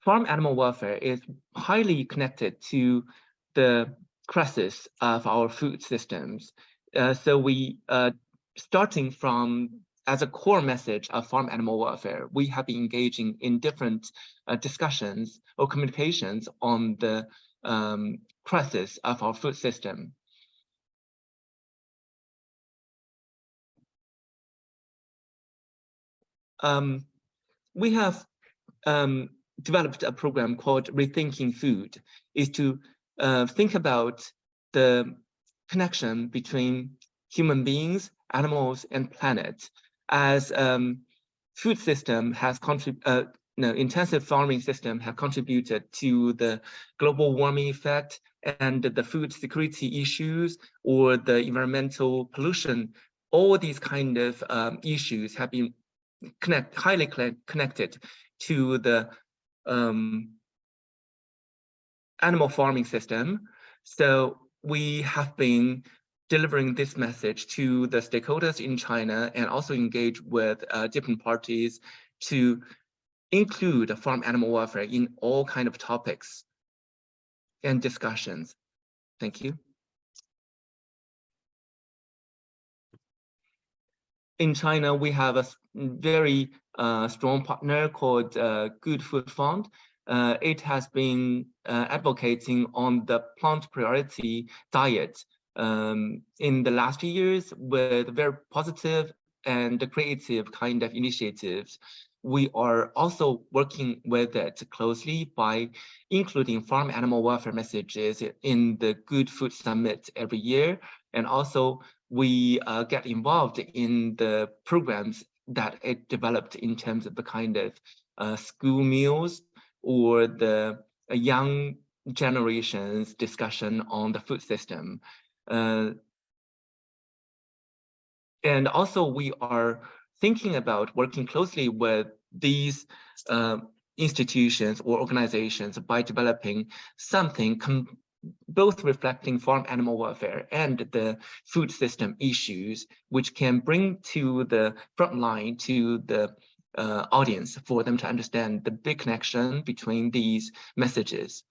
[SPEAKER 7] farm animal welfare is highly connected to the crisis of our food systems. So we, starting from as a core message of farm animal welfare, we have been engaging in different discussions or communications on the crisis of our food system. We have developed a program called Rethinking Food, is to think about the connection between human beings, animals, and planet. As food system has intensive farming system have contributed to the global warming effect and the food security issues or the environmental pollution. All these kind of issues have been highly connected to the animal farming system. So we have been delivering this message to the stakeholders in China and also engage with different parties to include farm animal welfare in all kind of topics and discussions. Thank you. In China, we have a very strong partner called Good Food Fund. It has been advocating on the plant priority diet in the last years with very positive and creative kind of initiatives. We are also working with it closely by including farm animal welfare messages in the Good Food Summit every year. And also we get involved in the programs that it developed in terms of the kind of school meals or the young generation's discussion on the food system. And also we are thinking about working closely with these institutions or organizations by developing something both reflecting farm animal welfare and the food system issues, which can bring to the front line to the audience for them to understand the big connection between these messages.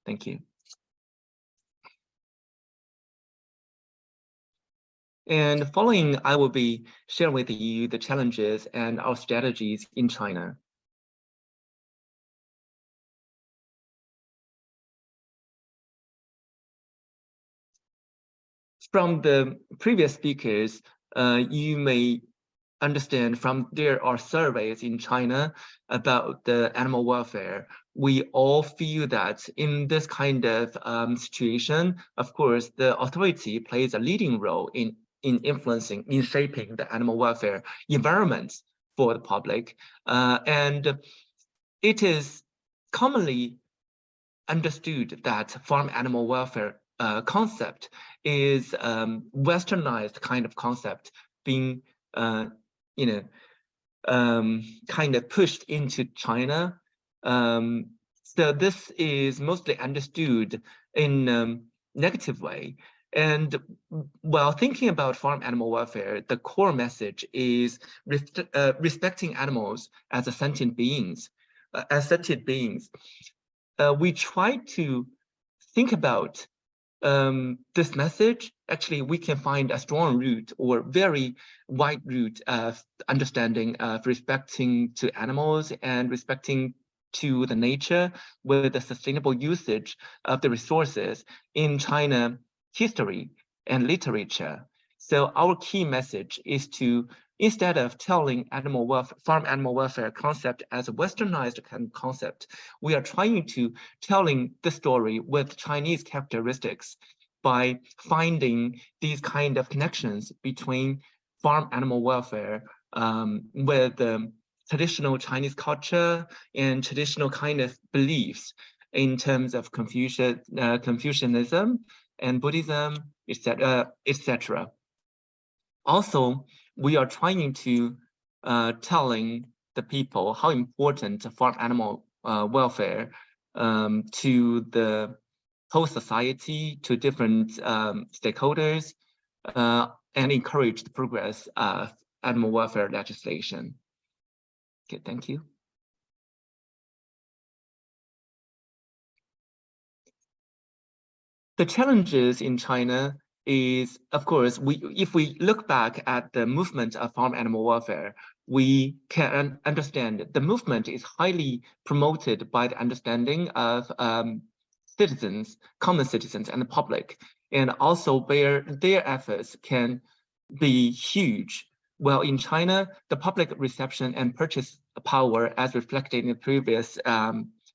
[SPEAKER 7] Thank you. And following, I will be sharing with you the challenges and our strategies in China. From the previous speakers, you may understand from there are surveys in China about the animal welfare. We all feel that in this kind of situation, of course, the authority plays a leading role in influencing, in shaping the animal welfare environment for the public. And it is commonly understood that farm animal welfare concept is westernized kind of concept being kind of pushed into China. So this is mostly understood in a negative way. And while thinking about farm animal welfare, the core message is respecting animals as sentient beings. We try to think about this message. Actually, we can find a strong root or very wide root of understanding of respecting to animals and respecting to the nature with the sustainable usage of the resources in China history and literature. So our key message is to, instead of telling farm animal welfare concept as a westernized kind of concept, we are trying to telling the story with Chinese characteristics by finding these kind of connections between farm animal welfare with traditional Chinese culture and traditional kind of beliefs in terms of Confucianism and Buddhism, etc., etc. Also, we are trying to telling the people how important farm animal welfare to the whole society, to different stakeholders, and encourage the progress of animal welfare legislation. Okay, thank you. The challenges in China is, of course, if we look back at the movement of farm animal welfare, we can understand the movement is highly promoted by the understanding of citizens, common citizens, and the public, and also where their efforts can be huge. Well, in China, the public reception and purchase power, as reflected in the previous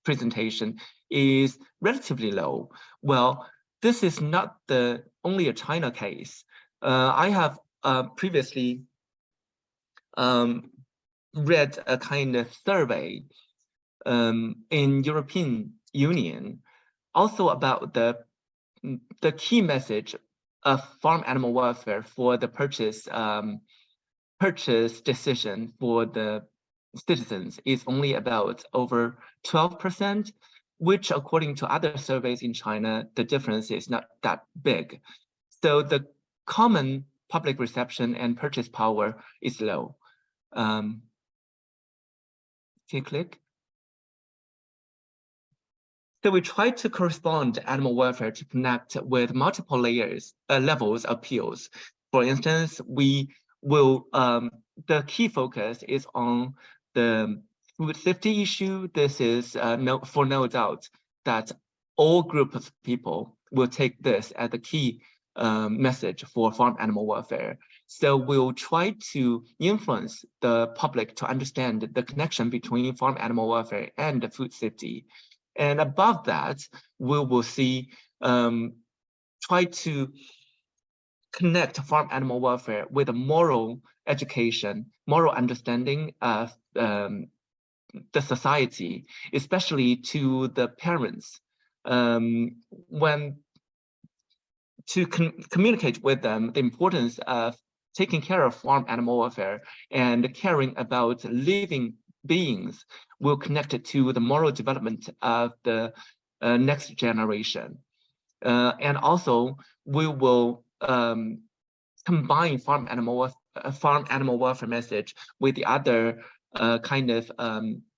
[SPEAKER 7] presentation, is relatively low. Well, this is not the only a China case. I have previously read a kind of survey in European Union, also about the key message of farm animal welfare for the purchase decision for the citizens is only about over 12%, which according to other surveys in China, the difference is not that big. So the common public reception and purchase power is low. Can you click? So we try to correspond animal welfare to connect with multiple levels of appeals. For instance, we will, the key focus is on the food safety issue. This is for no doubt that all groups of people will take this as the key message for farm animal welfare. So we'll try to influence the public to understand the connection between farm animal welfare and food safety. And above that, we will see, try to connect farm animal welfare with a moral education, moral understanding of the society, especially to the parents, when to communicate with them the importance of taking care of farm animal welfare and caring about living beings will connect it to the moral development of the next generation. And also, we will combine farm animal welfare message with the other kind of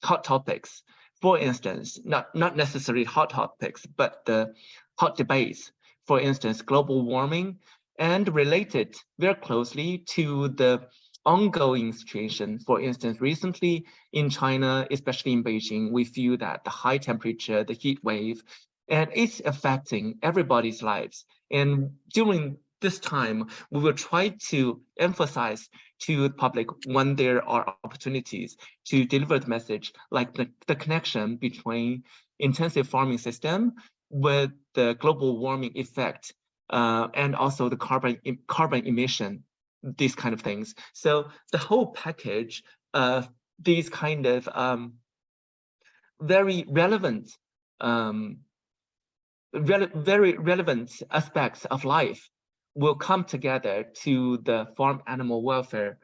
[SPEAKER 7] hot topics. For instance, not necessarily hot topics, but the hot debates. For instance, global warming, and related very closely to the ongoing situation. For instance, recently in China, especially in Beijing, we feel that the high temperature, the heat wave, and it's affecting everybody's lives. And during this time, we will try to emphasize to the public when there are opportunities to deliver the message, like the connection between intensive farming system with the global warming effect, and also the carbon emission, these kind of things. So the whole package of these kind of very relevant, very relevant aspects of life will come together to the farm animal welfare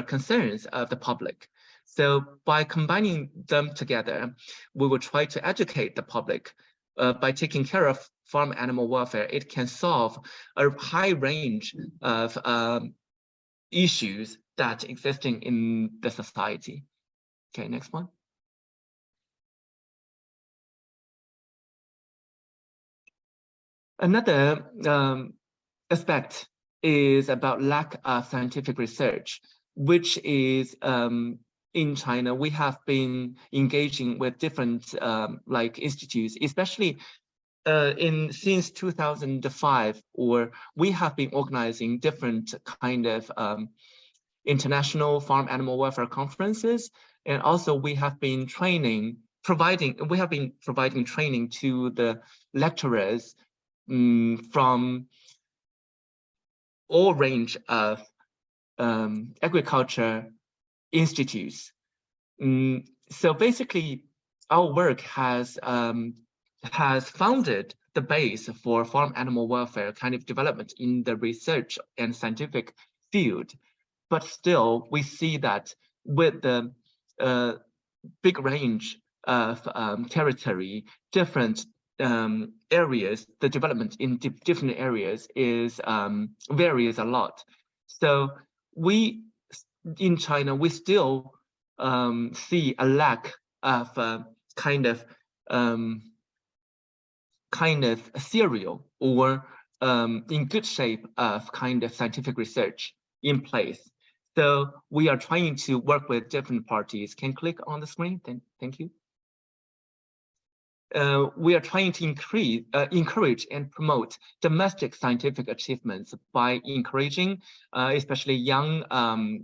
[SPEAKER 7] concerns of the public. So by combining them together, we will try to educate the public. By taking care of farm animal welfare, it can solve a high range of issues that existing in the society. Okay, next one. Another aspect is about lack of scientific research, which is in China, we have been engaging with different like institutes, especially since 2005, or we have been organizing different kind of international farm animal welfare conferences, and also we have been providing training to the lecturers from all range of agriculture institutes. So basically, our work has founded the base for farm animal welfare kind of development in the research and scientific field. But still, we see that with the big range of territory, different areas, the development in different areas is varies a lot. So in China, we still see a lack of kind of serial or in good shape of kind of scientific research in place. So we are trying to work with different parties. Can click on the screen? Thank you. we are trying to encourage and promote domestic scientific achievements by encouraging especially young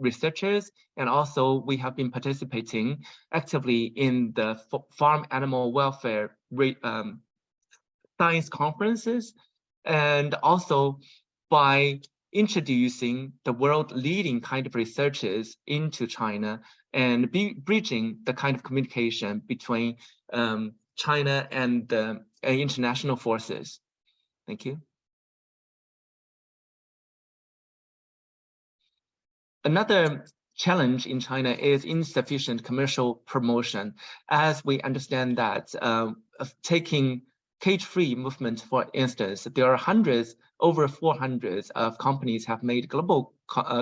[SPEAKER 7] researchers. And also we have been participating actively in the farm animal welfare science conferences, and also by introducing the world leading kind of researchers into China and bridging the kind of communication between China and the international forces. Thank you. Another challenge in China is insufficient commercial promotion. As we understand that taking cage-free movement, for instance, there are hundreds, over 400 of companies have made global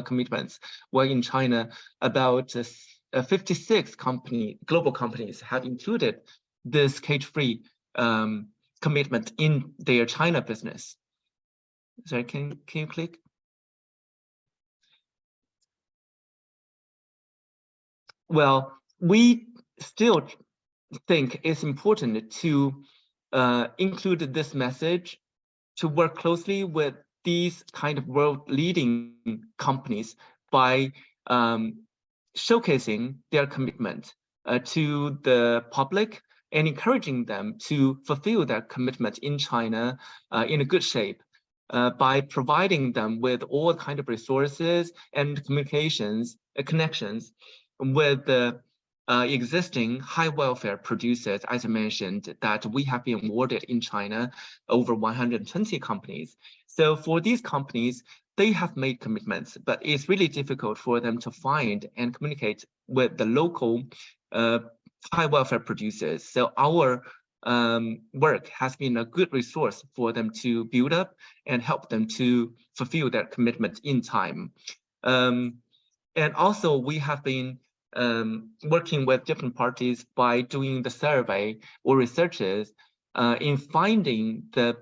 [SPEAKER 7] commitments, while in China, about 56 global companies have included this cage-free commitment in their China business. Sorry, can you click? Well, we still think it's important to include this message, to work closely with these kind of world-leading companies by showcasing their commitment to the public and encouraging them to fulfill their commitment in China in a good shape by providing them with all kind of resources and communications, connections with the existing high welfare producers, as I mentioned, that we have been awarded in China, over 120 companies. So for these companies, they have made commitments, but it's really difficult for them to find and communicate with the local high welfare producers. So our work has been a good resource for them to build up and help them to fulfill their commitment in time. And also we have been working with different parties by doing the survey or researches in finding the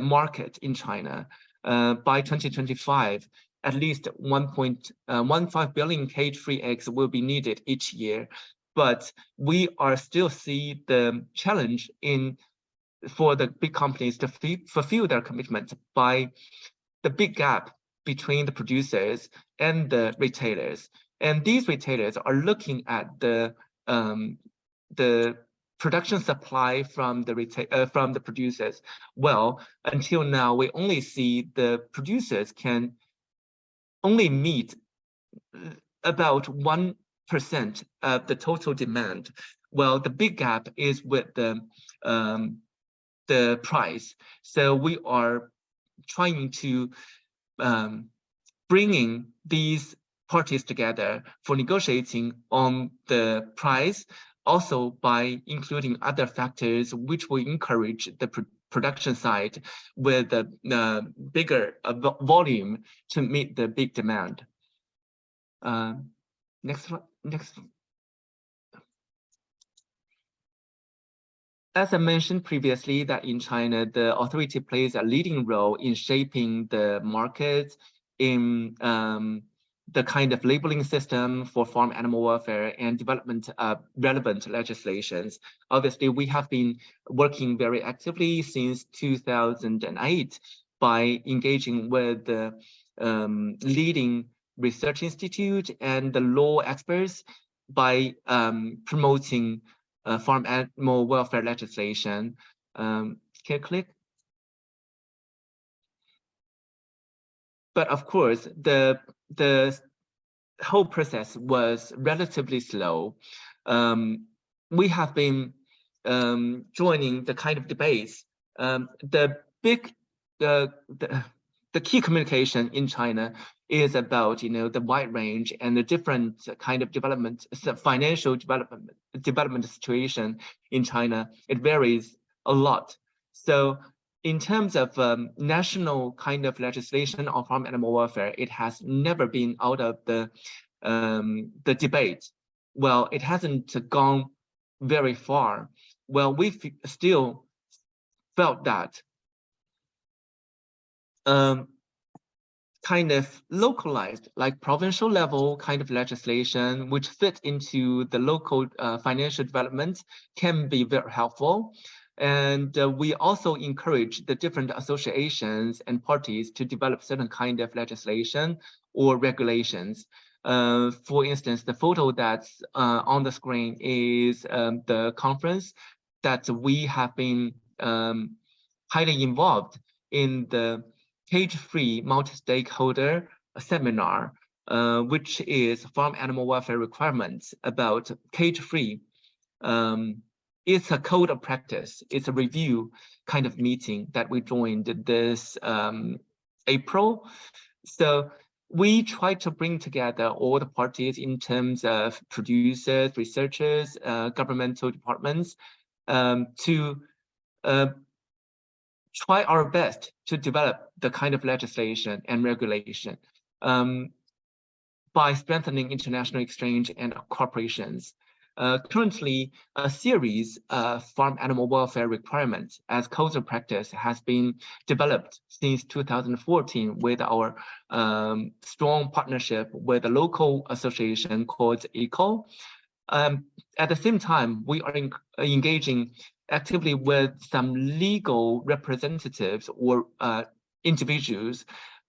[SPEAKER 7] market in China. By 2025, at least 1.15 billion cage-free eggs will be needed each year. But we are still see the challenge for the big companies to fulfill their commitment by the big gap between the producers and the retailers. And these retailers are looking at the production supply from the producers. Well, until now, we only see the producers can only meet about 1% of the total demand. Well, the big gap is with the price. So we are trying to bringing these parties together for negotiating on the price, also by including other factors which will encourage the production side with a bigger volume to meet the big demand. Next. As I mentioned previously, that in China, the authority plays a leading role in shaping the market, in the kind of labeling system for farm animal welfare and development of relevant legislations. Obviously, we have been working very actively since 2008 by engaging with the leading research institute and the law experts by promoting farm animal welfare legislation. Can you click? But of course, the whole process was relatively slow. We have been joining the kind of debates. The key communication in China is about the wide range and the different kind of development, financial development situation in China. It varies a lot. So in terms of national kind of legislation on farm animal welfare, it has never been out of the debate. Well, it hasn't gone very far. Well, we still felt that kind of localized, like provincial level kind of legislation, which fit into the local financial development, can be very helpful. And we also encourage the different associations and parties to develop certain kind of legislation or regulations. For instance, the photo that's on the screen is the conference that we have been highly involved in, the cage-free multi-stakeholder seminar, which is farm animal welfare requirements about cage-free. It's a code of practice. It's a review kind of meeting that we joined this April. So we try to bring together all the parties in terms of producers, researchers, governmental departments, to try our best to develop the kind of legislation and regulation by strengthening international exchange and cooperations. Currently, a series of farm animal welfare requirements as codes of practice has been developed since 2014 with our strong partnership with a local association called ECO. At the same time, we are engaging actively with some legal representatives or individuals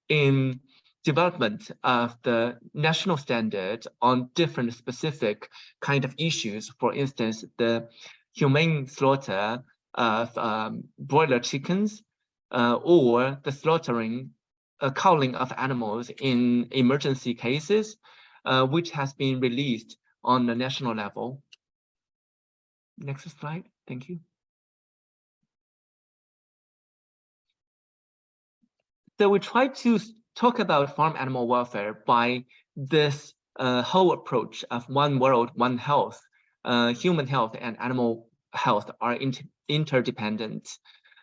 [SPEAKER 7] in development of the national standard on different specific kind of issues. For instance, the humane slaughter of broiler chickens, or the slaughtering, culling of animals in emergency cases, which has been released on the national level. Next slide, thank you. So we try to talk about farm animal welfare by this whole approach of one world, one health. Human health and animal health are interdependent,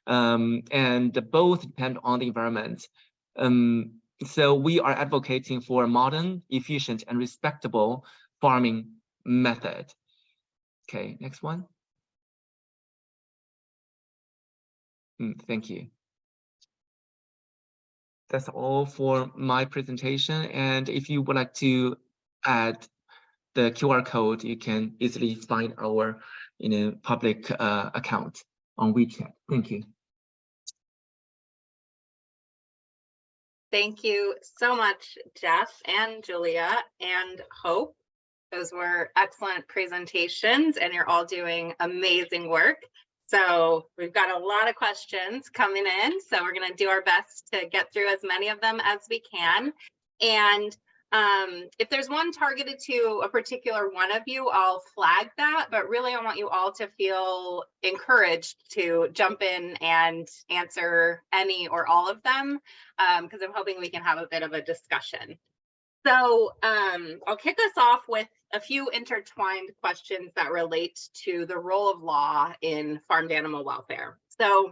[SPEAKER 7] and both depend on the environment. So we are advocating for a modern, efficient, and respectable farming method. Okay, next one. Thank you. That's all for my presentation. And if you would like to add the QR code, you can easily find our public account on WeChat. Thank you.
[SPEAKER 1] Thank you so much, Jeff and Julia and Hope. Those were excellent presentations, and you're all doing amazing work. So we've got a lot of questions coming in, so we're going to do our best to get through as many of them as we can. And if there's one targeted to a particular one of you, I'll flag that, but really I want you all to feel encouraged to jump in and answer any or all of them, because I'm hoping we can have a bit of a discussion. So I'll kick us off with a few intertwined questions that relate to the role of law in farmed animal welfare. So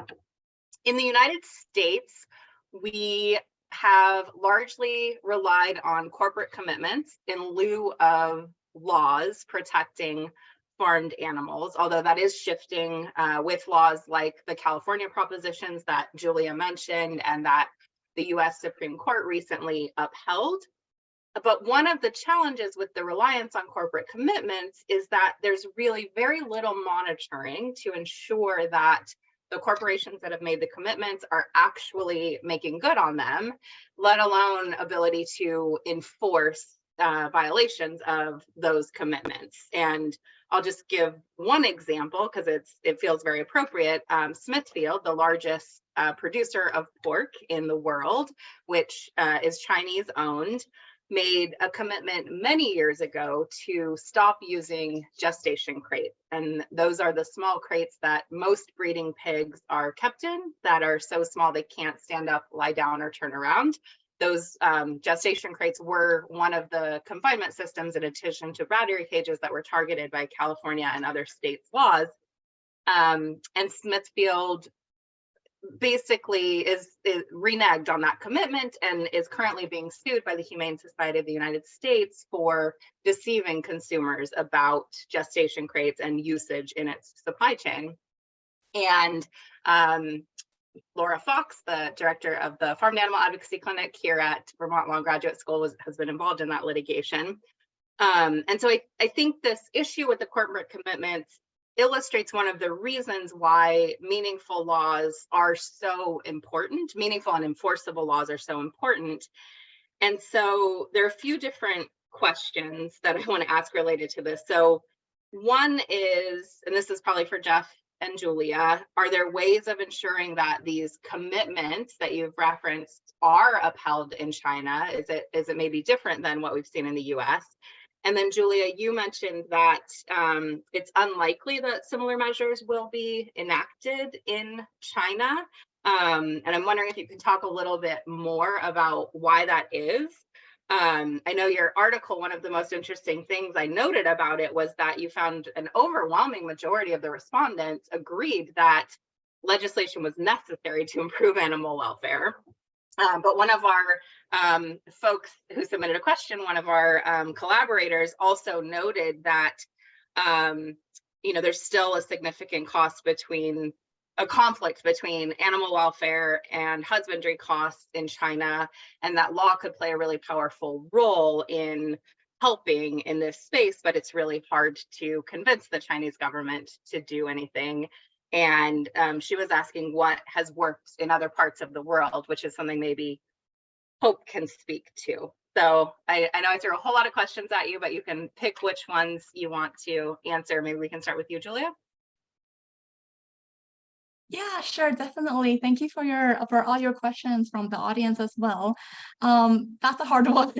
[SPEAKER 1] in the United States, we have largely relied on corporate commitments in lieu of laws protecting farmed animals, although that is shifting with laws like the California propositions that Julia mentioned and that the U.S. Supreme Court recently upheld. But one of the challenges with the reliance on corporate commitments is that there's really very little monitoring to ensure that the corporations that have made the commitments are actually making good on them, let alone ability to enforce violations of those commitments. And I'll just give one example because it feels very appropriate. Smithfield, the largest producer of pork in the world, which is Chinese owned, made a commitment many years ago to stop using gestation crates. And those are the small crates that most breeding pigs are kept in that are so small they can't stand up, lie down, or turn around. Those gestation crates were one of the confinement systems in addition to battery cages that were targeted by California and other states' laws. And Smithfield basically is reneged on that commitment and is currently being sued by the Humane Society of the United States for deceiving consumers about gestation crates and usage in its supply chain. And Laura Fox, the director of the Farm Animal Advocacy Clinic here at Vermont Law Graduate School, has been involved in that litigation. And so I think this issue with the corporate commitments illustrates one of the reasons why meaningful laws are so important, meaningful and enforceable laws are so important. And so there are a few different questions that I want to ask related to this. So one is, and this is probably for Jeff and Julia, are there ways of ensuring that these commitments that you've referenced are upheld in China? Is it maybe different than what we've seen in the US? And then Julia, you mentioned that it's unlikely that similar measures will be enacted in China. And I'm wondering if you can talk a little bit more about why that is. I know your article, one of the most interesting things I noted about it was that you found an overwhelming majority of the respondents agreed that legislation was necessary to improve animal welfare. But one of our folks who submitted a question, one of our collaborators also noted that, there's still a significant conflict between animal welfare and husbandry costs in China, and that law could play a really powerful role in helping in this space, but it's really hard to convince the Chinese government to do anything. And she was asking what has worked in other parts of the world, which is something maybe Hope can speak to. So I know I threw a whole lot of questions at you, but you can pick which ones you want to answer. Maybe we can start with you, Julia.
[SPEAKER 6] Yeah, sure, definitely. Thank you for all your questions from the audience as well. That's a hard one.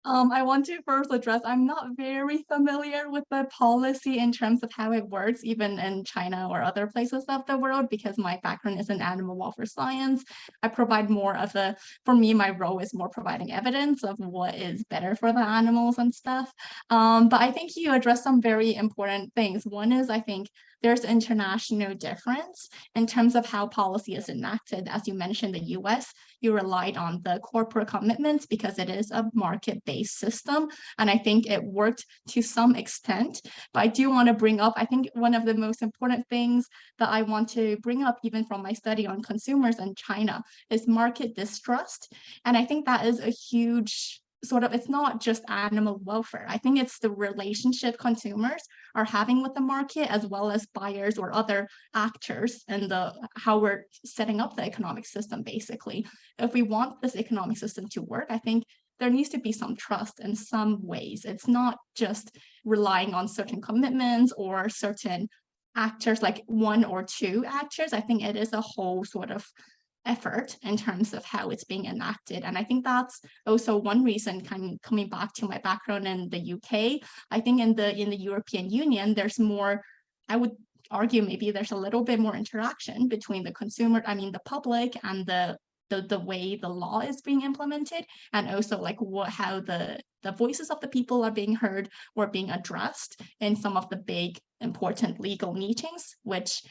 [SPEAKER 6] I want to first address, I'm not very familiar with the policy in terms of how it works, even in China or other places of the world, because my background is in animal welfare science. I provide more of for me, my role is more providing evidence of what is better for the animals and stuff. But I think you addressed some very important things. One is, I think, there's international difference in terms of how policy is enacted. As you mentioned, the US, you relied on the corporate commitments because it is a market-based system. And I think it worked to some extent. But I do want to bring up, I think one of the most important things that I want to bring up, even from my study on consumers in China, is market distrust. And I think that is a huge it's not just animal welfare. I think it's the relationship consumers are having with the market, as well as buyers or other actors, and how we're setting up the economic system, basically. If we want this economic system to work, I think there needs to be some trust in some ways. It's not just relying on certain commitments or certain actors, like one or two actors. I think it is a whole sort of effort in terms of how it's being enacted. And I think that's also one reason, coming back to my background in the UK, I think in the European Union, there's more, I would argue maybe there's a little bit more interaction between the the public and the way the law is being implemented, and also like how the voices of the people are being heard or being addressed in some of the big important legal meetings, which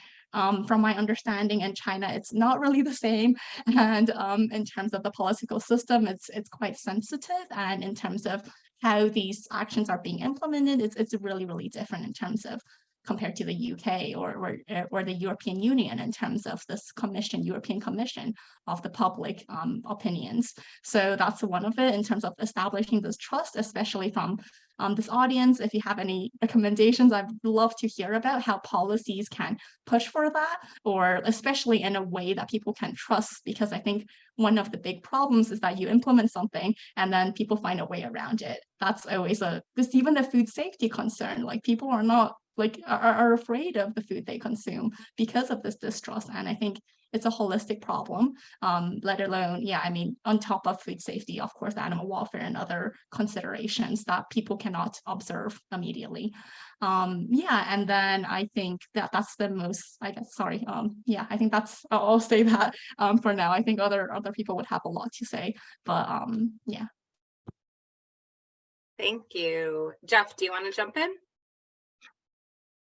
[SPEAKER 6] from my understanding in China, it's not really the same. And in terms of the political system, it's quite sensitive. And in terms of how these actions are being implemented, it's really, really different in terms of compared to the UK or the European Union in terms of this European Commission of the public opinions. So that's one of it in terms of establishing this trust, especially from this audience. If you have any recommendations, I'd love to hear about how policies can push for that, or especially in a way that people can trust, because I think one of the big problems is that you implement something and then people find a way around it. That's always even the food safety concern, like people are not are afraid of the food they consume because of this distrust. And I think it's a holistic problem, let alone, on top of food safety, of course, animal welfare and other considerations that people cannot observe immediately. And then I think that's the most, I think that's, I'll say that for now. I think other people would have a lot to say, but yeah.
[SPEAKER 1] Thank you. Jeff, do you want to jump in?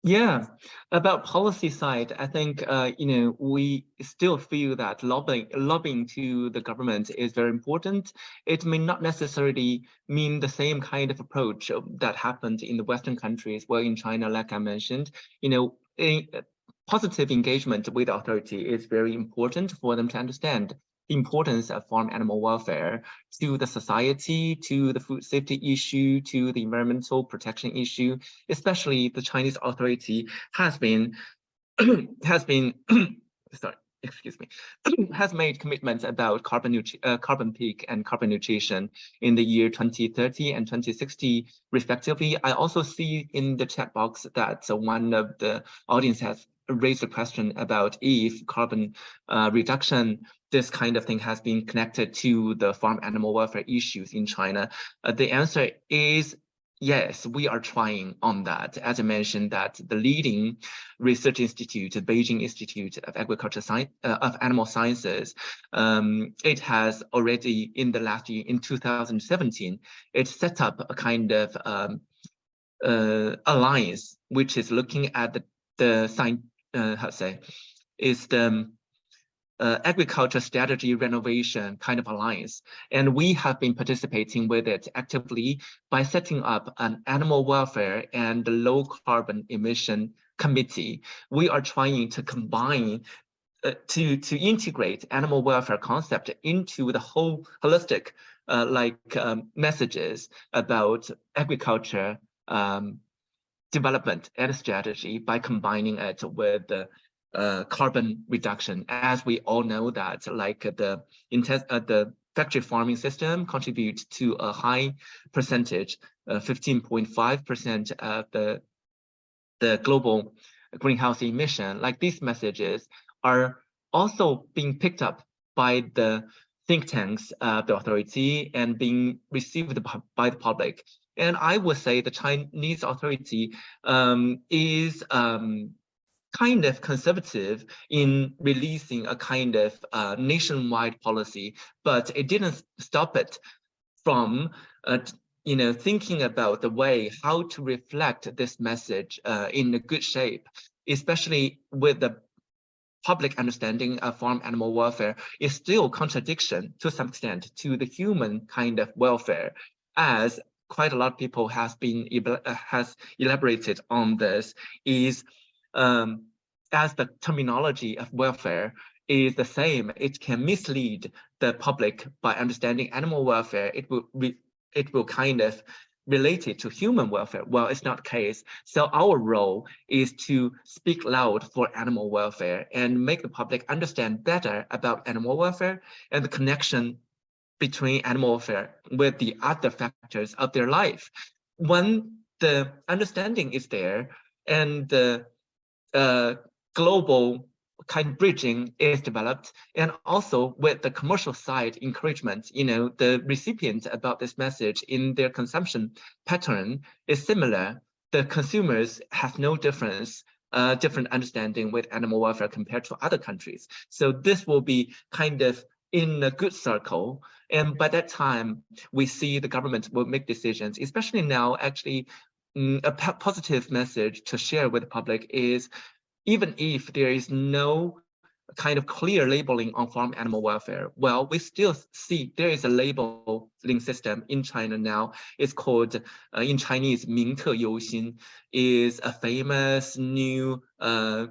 [SPEAKER 7] Yeah, about policy side, I think we still feel that lobbying to the government is very important. It may not necessarily mean the same kind of approach that happened in the Western countries. Well, in China, like I mentioned, positive engagement with the authority is very important for them to understand the importance of farm animal welfare to the society, to the food safety issue, to the environmental protection issue. Especially the Chinese authority has been sorry, excuse me, has made commitments about carbon peak and carbon nutrition in the year 2030 and 2060 respectively. I also see in the chat box that one of the audience has raised a question about if carbon reduction, this kind of thing, has been connected to the farm animal welfare issues in China. The answer is yes, we are trying on that. As I mentioned, that the leading research institute, the Beijing Institute of Agriculture Science, of Animal Sciences, it has already in the last year, in 2017, it set up a kind of alliance, which is looking at the science, how to say, is the agriculture strategy renovation kind of alliance. And we have been participating with it actively by setting up an animal welfare and low carbon emission committee. We are trying to combine to integrate animal welfare concept into the whole holistic messages about agriculture development and strategy by combining it with the carbon reduction. As we all know that the factory farming system contributes to a high percentage, 15.5% of the global greenhouse emission. Like, these messages are also being picked up by the think tanks of the authority and being received by the public. And I would say the Chinese authority is kind of conservative in releasing a kind of nationwide policy, but it didn't stop it from thinking about the way how to reflect this message in a good shape, especially with the public understanding of farm animal welfare is still contradiction to some extent to the human kind of welfare, as quite a lot of people has elaborated on this, is as the terminology of welfare is the same, it can mislead the public by understanding animal welfare. It will kind of relate it to human welfare. Well, it's not the case. So our role is to speak loud for animal welfare and make the public understand better about animal welfare and the connection between animal welfare with the other factors of their life. When the understanding is there and the global kind of bridging is developed, and also with the commercial side encouragement, the recipients about this message in their consumption pattern is similar. The consumers have no different understanding with animal welfare compared to other countries. So this will be kind of in a good circle. And by that time, we see the government will make decisions, especially now. Actually, a positive message to share with the public is, even if there is no kind of clear labeling on farm animal welfare, well, we still see there is a labeling system in China now. It's called, in Chinese, 名特优心, is a famous new,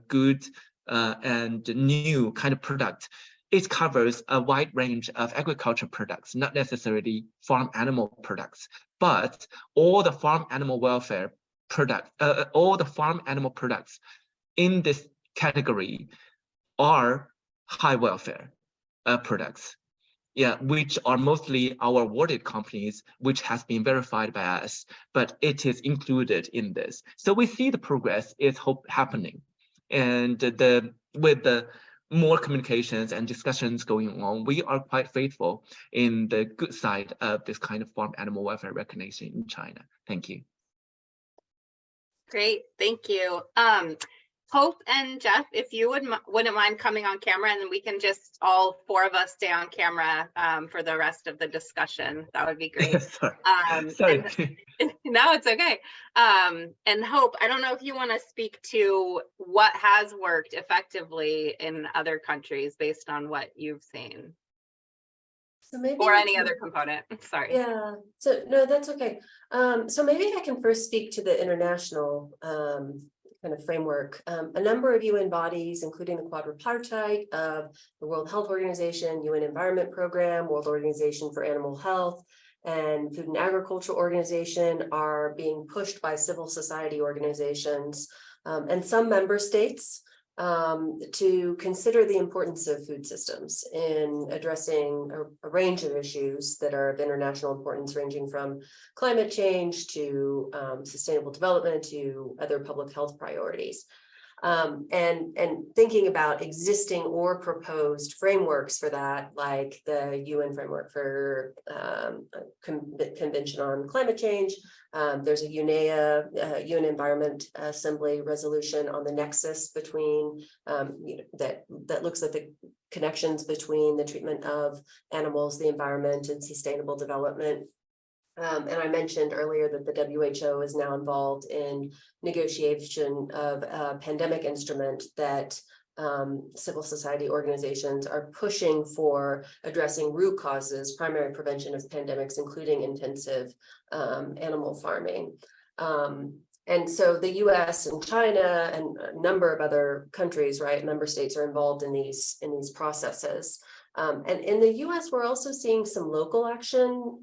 [SPEAKER 7] good, and new kind of product. It covers a wide range of agriculture products, not necessarily farm animal products, but all the farm animal welfare products, all the farm animal products in this category are high welfare products, which are mostly our awarded companies, which has been verified by us, but it is included in this. So we see the progress is happening, and with the more communications and discussions going on, we are quite faithful in the good side of this kind of farm animal welfare recognition in China. Thank you.
[SPEAKER 1] Great, thank you. Hope and Jeff, if you wouldn't mind coming on camera, and then we can just all four of us stay on camera for the rest of the discussion. That would be great.
[SPEAKER 7] Sorry.
[SPEAKER 1] No, it's okay. And Hope, I don't know if you want to speak to what has worked effectively in other countries based on what you've seen.
[SPEAKER 5] So maybe,
[SPEAKER 1] or any other component. Sorry.
[SPEAKER 5] Yeah, so no, that's okay. So maybe I can first speak to the international kind kind of framework, a number of UN bodies, including the quadripartite of the World Health Organization, UN Environment Program, World Organization for Animal Health, and Food and Agriculture Organization, are being pushed by civil society organizations and some member states to consider the importance of food systems in addressing a range of issues that are of international importance, ranging from climate change to sustainable development to other public health priorities. And thinking about existing or proposed frameworks for that, like the UN framework for Convention on Climate Change. There's a UN Environment Assembly resolution on the nexus between that looks at the connections between the treatment of animals, the environment, and sustainable development. And I mentioned earlier that the WHO is now involved in negotiation of a pandemic instrument that civil society organizations are pushing for addressing root causes, primary prevention of pandemics, including intensive animal farming. And so the US and China and a number of other countries, right, member states are involved in these processes. And in the US, we're also seeing some local action.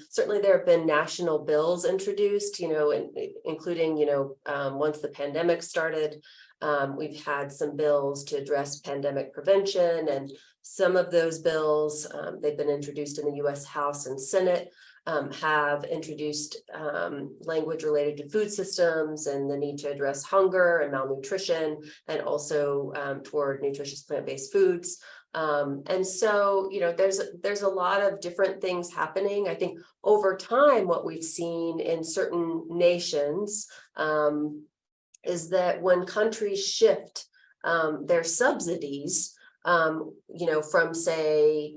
[SPEAKER 5] Certainly there have been national bills introduced, including, once the pandemic started, we've had some bills to address pandemic prevention, and some of those bills, they've been introduced in the US House and Senate, have introduced language related to food systems and the need to address hunger and malnutrition, and also toward nutritious plant-based foods. And so, there's a lot of different things happening. I think over time, what we've seen in certain nations is that when countries shift their subsidies, from say,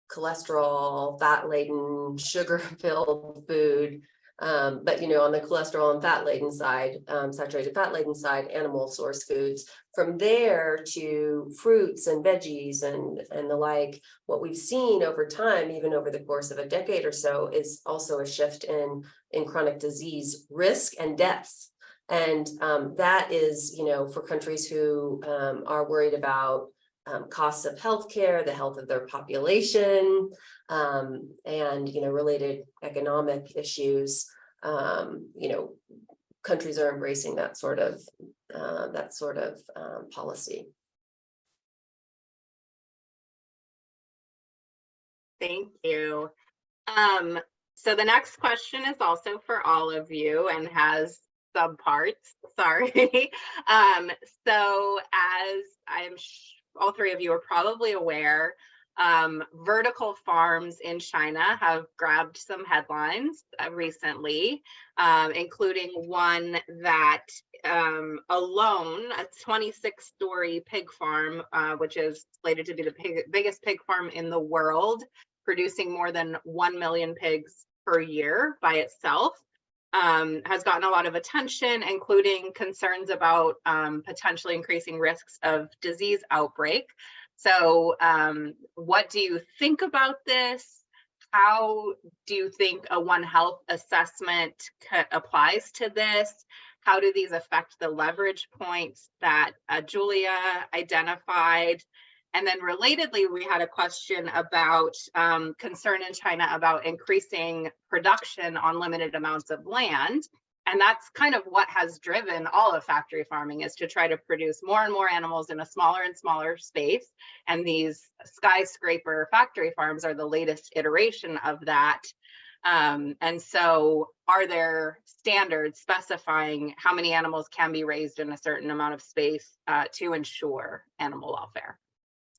[SPEAKER 5] cholesterol, fat-laden, sugar-filled food, but on the cholesterol and fat-laden side, saturated fat-laden side, animal source foods, from there to fruits and veggies and the like, what we've seen over time, even over the course of a decade or so, is also a shift in chronic disease risk and deaths. And that is, for countries who are worried about costs of healthcare, the health of their population, and related economic issues. Countries are embracing that sort of policy.
[SPEAKER 1] Thank you. So the next question is also for all of you and has subparts. Sorry. So as all three of you are probably aware, vertical farms in China have grabbed some headlines recently, including one that alone, a 26-story pig farm, which is slated to be the biggest pig farm in the world, producing more than 1 million pigs per year by itself, has gotten a lot of attention, including concerns about potentially increasing risks of disease outbreak. So what do you think about this? How do you think a One Health assessment applies to this? How do these affect the leverage points that Julia identified? And then relatedly, we had a question about concern in China about increasing production on limited amounts of land. And that's kind of what has driven all of factory farming, is to try to produce more and more animals in a smaller and smaller space. And these skyscraper factory farms are the latest iteration of that. And so are there standards specifying how many animals can be raised in a certain amount of space to ensure animal welfare?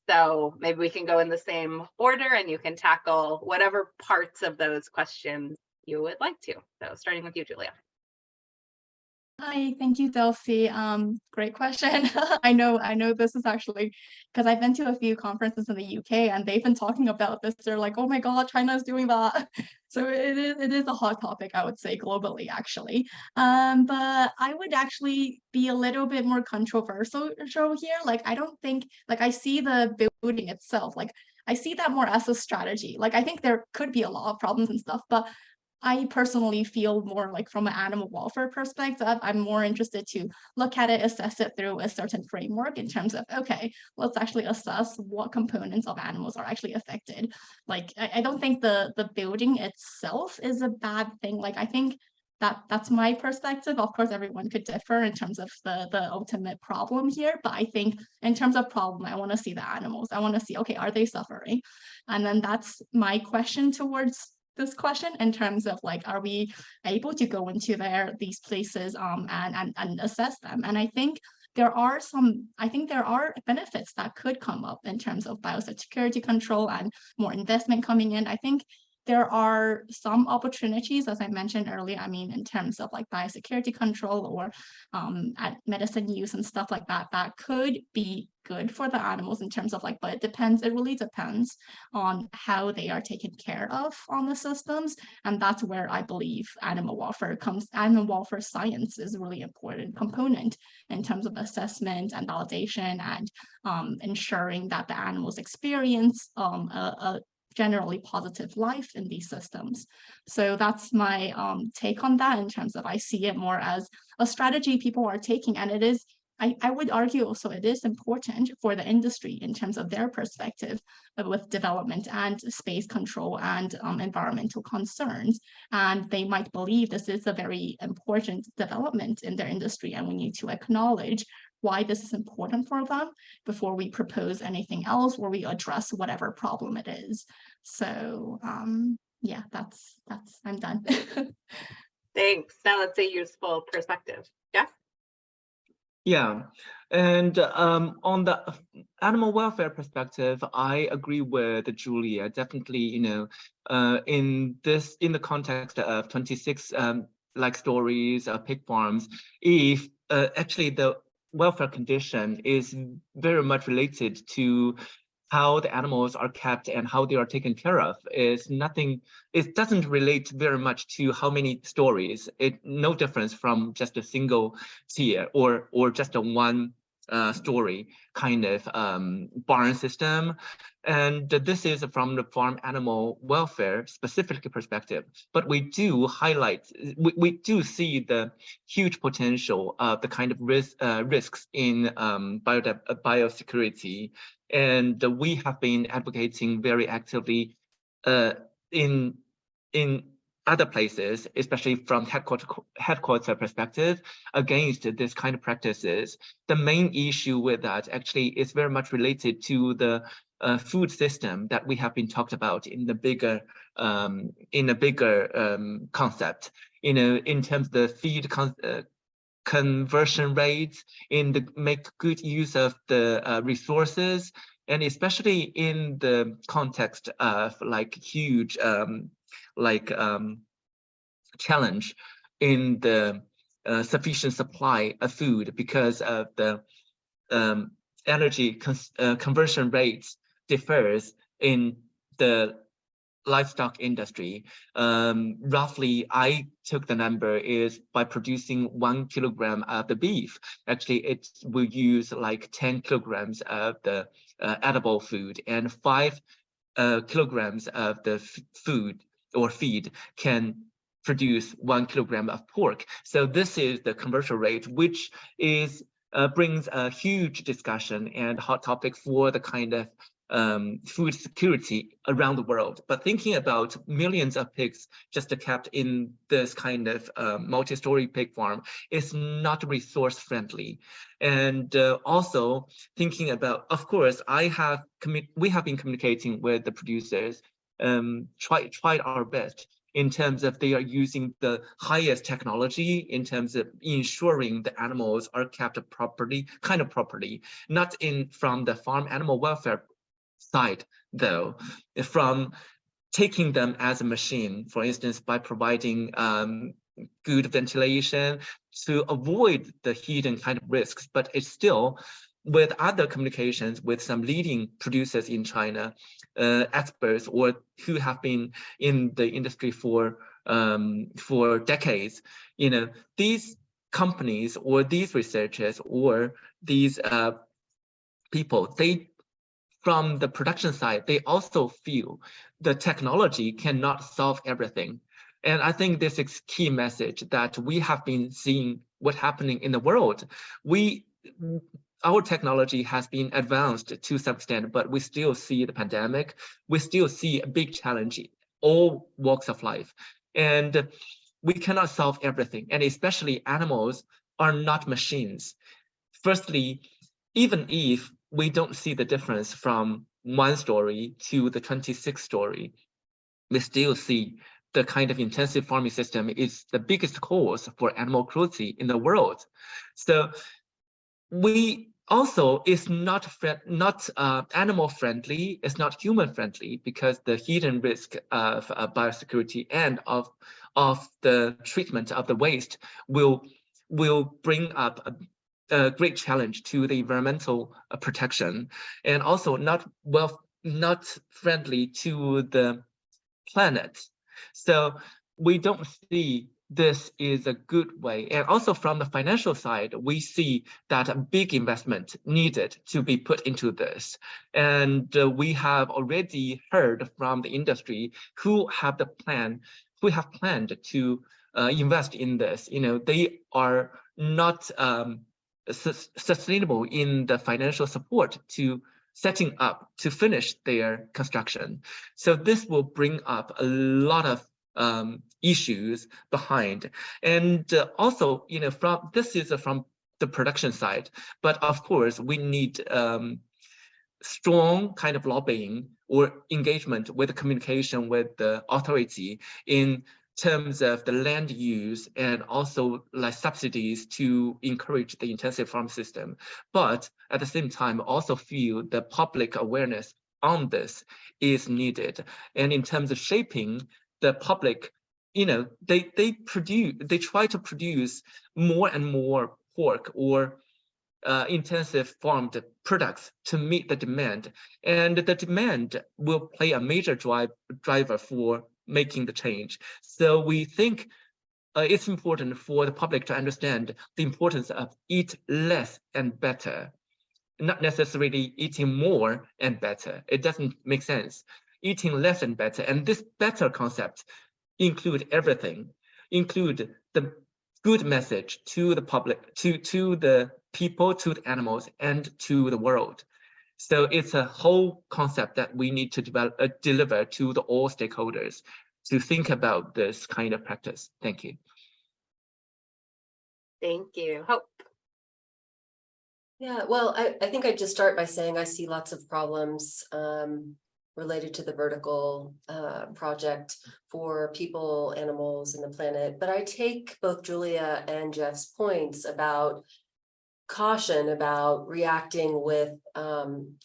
[SPEAKER 1] So maybe we can go in the same order and you can tackle whatever parts of those questions you would like to. So starting with you, Julia.
[SPEAKER 6] Hi, thank you, Delcy. Great question. I know this is actually because I've been to a few conferences in the UK and they've been talking about this. They're like, oh my God, China's doing that. So it is a hot topic, I would say, globally, actually. But I would actually be a little bit more controversial here. Like, I don't think, like, I see the building itself, like, I see that more as a strategy. Like, I think there could be a lot of problems and stuff, but I personally feel more like from an animal welfare perspective, I'm more interested to look at it, assess it through a certain framework in terms of, okay, let's actually assess what components of animals are actually affected. Like, I don't think the building itself is a bad thing. Like, I think that's my perspective. Of course, everyone could differ in terms of the ultimate problem here, but I think in terms of problem, I want to see the animals. I want to see, okay, are they suffering? And then that's my question towards this question in terms of like, are we able to go into these places and assess them? And I think there are benefits that could come up in terms of biosecurity control and more investment coming in. I think there are some opportunities, as I mentioned earlier, I mean, in terms of like biosecurity control or at medicine use and stuff like that, that could be good for the animals in terms of like, but it really depends on how they are taken care of on the systems. And that's where I believe animal welfare science is a really important component in terms of assessment and validation and ensuring that the animals experience a generally positive life in these systems. So that's my take on that in terms of I see it more as a strategy people are taking, and it is, I would argue also it is important for the industry in terms of their perspective with development and space control and environmental concerns. And they might believe this is a very important development in their industry, and we need to acknowledge why this is important for them before we propose anything else or we address whatever problem it is. So yeah, that's I'm done.
[SPEAKER 1] Thanks. That's a useful perspective. Jeff?
[SPEAKER 7] Yeah, and on the animal welfare perspective, I agree with Julia. Definitely, in the context of 26 like stories, pig farms, if actually the welfare condition is very much related to how the animals are kept and how they are taken care of. It doesn't relate very much to how many stories. No difference from just a single tier or just a one story kind of barn system. And this is from the farm animal welfare specific perspective. But we do highlight, we do see the huge potential of the kind of risks in biosecurity. And we have been advocating very actively in other places, especially from headquarter perspective, against this kind of practices. The main issue with that actually is very much related to the food system that we have been talked about in the bigger concept. In terms of the feed conversion rates, make good use of the resources, and especially in the context of like huge challenge in the sufficient supply of food because of the energy conversion rates differs in the livestock industry. Roughly, I took the number is by producing 1 kilogram of the beef, actually it will use like 10 kilograms of the edible food, and 5 kilograms of the food or feed can produce 1 kilogram of pork. So this is the commercial rate, which is brings a huge discussion and hot topic for the kind of food security around the world. But thinking about millions of pigs just kept in this kind of multi-story pig farm is not resource friendly. And also thinking about, of course, we have been communicating with the producers, tried our best in terms of they are using the highest technology in terms of ensuring the animals are kept properly, not from the farm animal welfare side, though, from taking them as a machine, for instance, by providing good ventilation to avoid the hidden kind of risks. But it's still, with other communications with some leading producers in China, experts or who have been in the industry for decades, these companies or these researchers or these people, from the production side, they also feel the technology cannot solve everything. And I think this is key message that we have been seeing what's happening in the world. Our technology has been advanced to some extent, but we still see the pandemic. We still see a big challenge in all walks of life. And we cannot solve everything. And especially animals are not machines. Firstly, even if we don't see the difference from one story to the 26th story, we still see the kind of intensive farming system is the biggest cause for animal cruelty in the world. So we also is not animal friendly, it's not human friendly, because the hidden risk of biosecurity and of the treatment of the waste will bring up a great challenge to the environmental protection, and also not friendly to the planet. So we don't see this is a good way. And also from the financial side, we see that a big investment needed to be put into this. And we have already heard from the industry who have planned to invest in this. You know, they are not sustainable in the financial support to setting up to finish their construction. So this will bring up a lot of issues behind. And also, you know, from the production side, but of course we need strong kind of lobbying or engagement with the communication with the authority in terms of the land use, and also like subsidies to encourage the intensive farm system. But at the same time, also feel the public awareness on this is needed. And in terms of shaping the public, you know, they try to produce more and more pork or intensive farmed products to meet the demand. And the demand will play a major driver for making the change. So we think it's important for the public to understand the importance of eat less and better, not necessarily eating more and better. It doesn't make sense. Eating less and better. And this better concept include everything, include the good message to the public, to the people, to the animals, and to the world. So it's a whole concept that we need to deliver to all stakeholders to think about this kind of practice. Thank you.
[SPEAKER 1] Thank you. Hope.
[SPEAKER 5] Yeah, well, I think I'd just start by saying I see lots of problems related to the vertical project for people, animals, and the planet. But I take both Julia and Jeff's points about caution about reacting with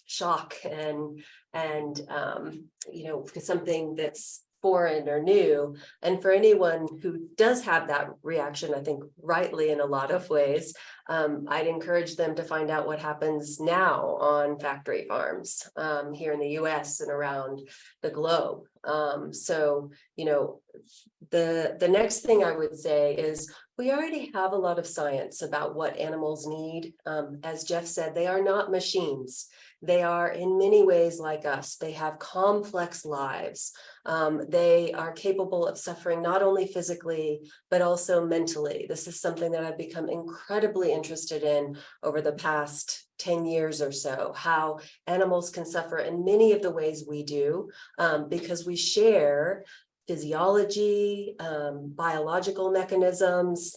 [SPEAKER 5] shock and you know, to something that's foreign or new. And for anyone who does have that reaction, I think rightly in a lot of ways, I'd encourage them to find out what happens now on factory farms here in the US and around the globe. So, you know, the next thing I would say is we already have a lot of science about what animals need. As Jeff said, they are not machines. They are in many ways like us. They have complex lives. They are capable of suffering not only physically, but also mentally. This is something that I've become incredibly interested in over the past 10 years or so, how animals can suffer in many of the ways we do, because we share physiology, biological mechanisms,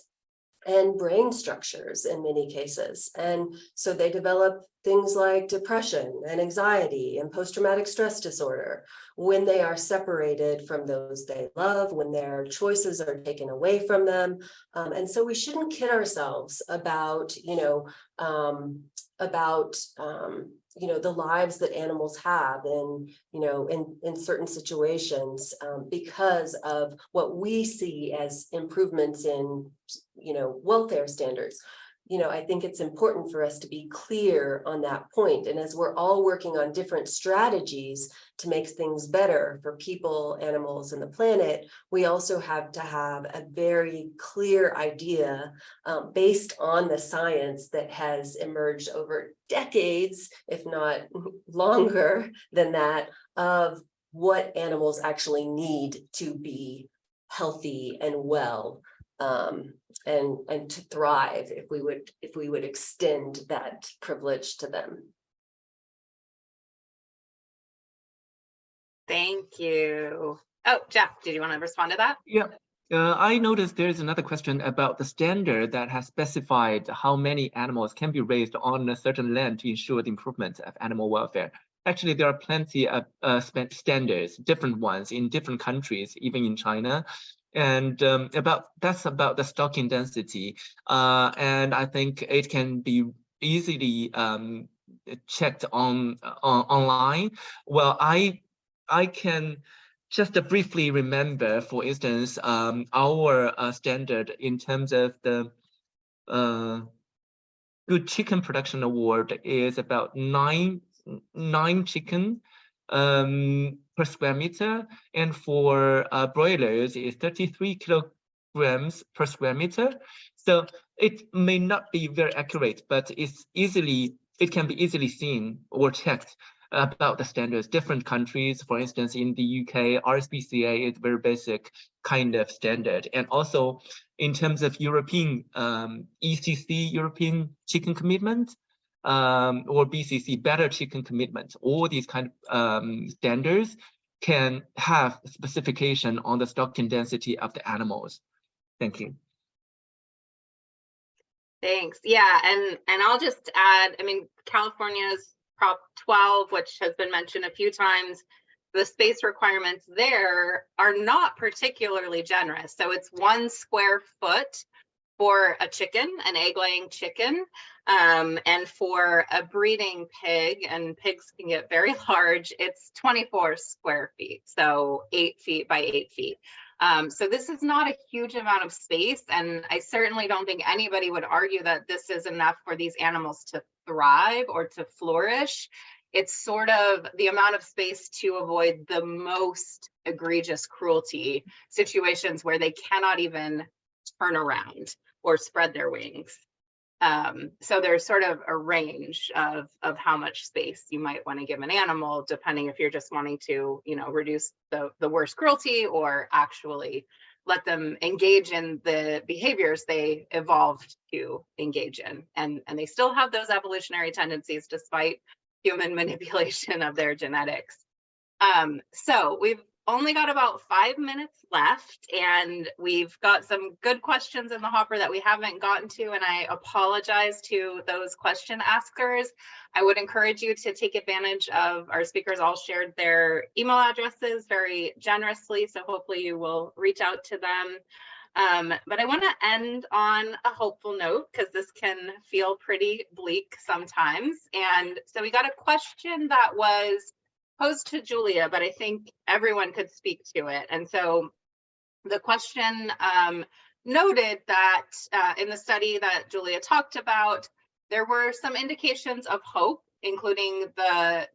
[SPEAKER 5] and brain structures in many cases. And so they develop things like depression and anxiety and post-traumatic stress disorder when they are separated from those they love, when their choices are taken away from them. And so we shouldn't kid ourselves about, the lives that animals have in certain situations because of what we see as improvements in welfare standards. I think it's important for us to be clear on that point. And as we're all working on different strategies to make things better for people, animals, and the planet, we also have to have a very clear idea based on the science that has emerged over decades, if not longer than that, of what animals actually need to be healthy and well, and to thrive if we would extend that privilege to them.
[SPEAKER 1] Thank you. Oh, Jeff, did you want to respond to that?
[SPEAKER 7] Yeah. I noticed there's another question about the standard that has specified how many animals can be raised on a certain land to ensure the improvement of animal welfare. Actually, there are plenty of standards, different ones in different countries, even in China. And that's about the stocking density. And I think it can be easily checked online. Well, I can just briefly remember, for instance, our standard in terms of the Good Chicken Production Award is about nine chicken per square meter, and for broilers is 33 kilograms per square meter. So it may not be very accurate, but it can be easily seen or checked about the standards. Different countries, for instance, in the UK, RSPCA is very basic kind of standard. And also in terms of European ECC, European Chicken Commitment, or BCC, Better Chicken Commitment, all these kind of standards can have specification on the stocking density of the animals. Thank you.
[SPEAKER 1] Thanks. Yeah, and I'll just add, I mean, California's Prop 12, which has been mentioned a few times, the space requirements there are not particularly generous. So it's 1 square foot for a chicken, an egg-laying chicken, and for a breeding pig, and pigs can get very large, it's 24 square feet, so 8 feet by 8 feet. So this is not a huge amount of space, and I certainly don't think anybody would argue that this is enough for these animals to thrive or to flourish. It's sort of the amount of space to avoid the most egregious cruelty situations where they cannot even turn around or spread their wings. So there's sort of a range of how much space you might want to give an animal, depending if you're just wanting to, you know, reduce the worst cruelty or actually let them engage in the behaviors they evolved to engage in. And they still have those evolutionary tendencies despite human manipulation of their genetics. So we've only got about 5 minutes left, and we've got some good questions in the hopper that we haven't gotten to, and I apologize to those question askers. I would encourage you to take advantage of our speakers all shared their email addresses very generously, so hopefully you will reach out to them. But I want to end on a hopeful note, because this can feel pretty bleak sometimes. And so we got a question that was posed to Julia, but I think everyone could speak to it. And so the question noted that in the study that Julia talked about, there were some indications of hope, including the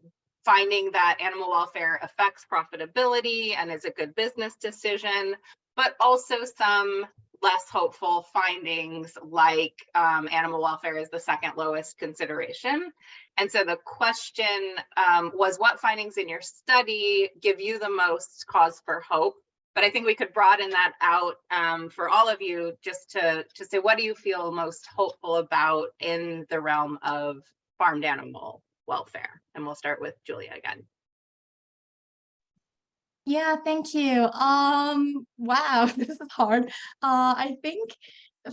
[SPEAKER 1] finding that animal welfare affects profitability and is a good business decision, but also some less hopeful findings, like animal welfare is the second lowest consideration. And so the question was, what findings in your study give you the most cause for hope? But I think we could broaden that out for all of you, just to say, what do you feel most hopeful about in the realm of farmed animal welfare? And we'll start with Julia again.
[SPEAKER 6] Yeah, thank you. Wow, this is hard. I think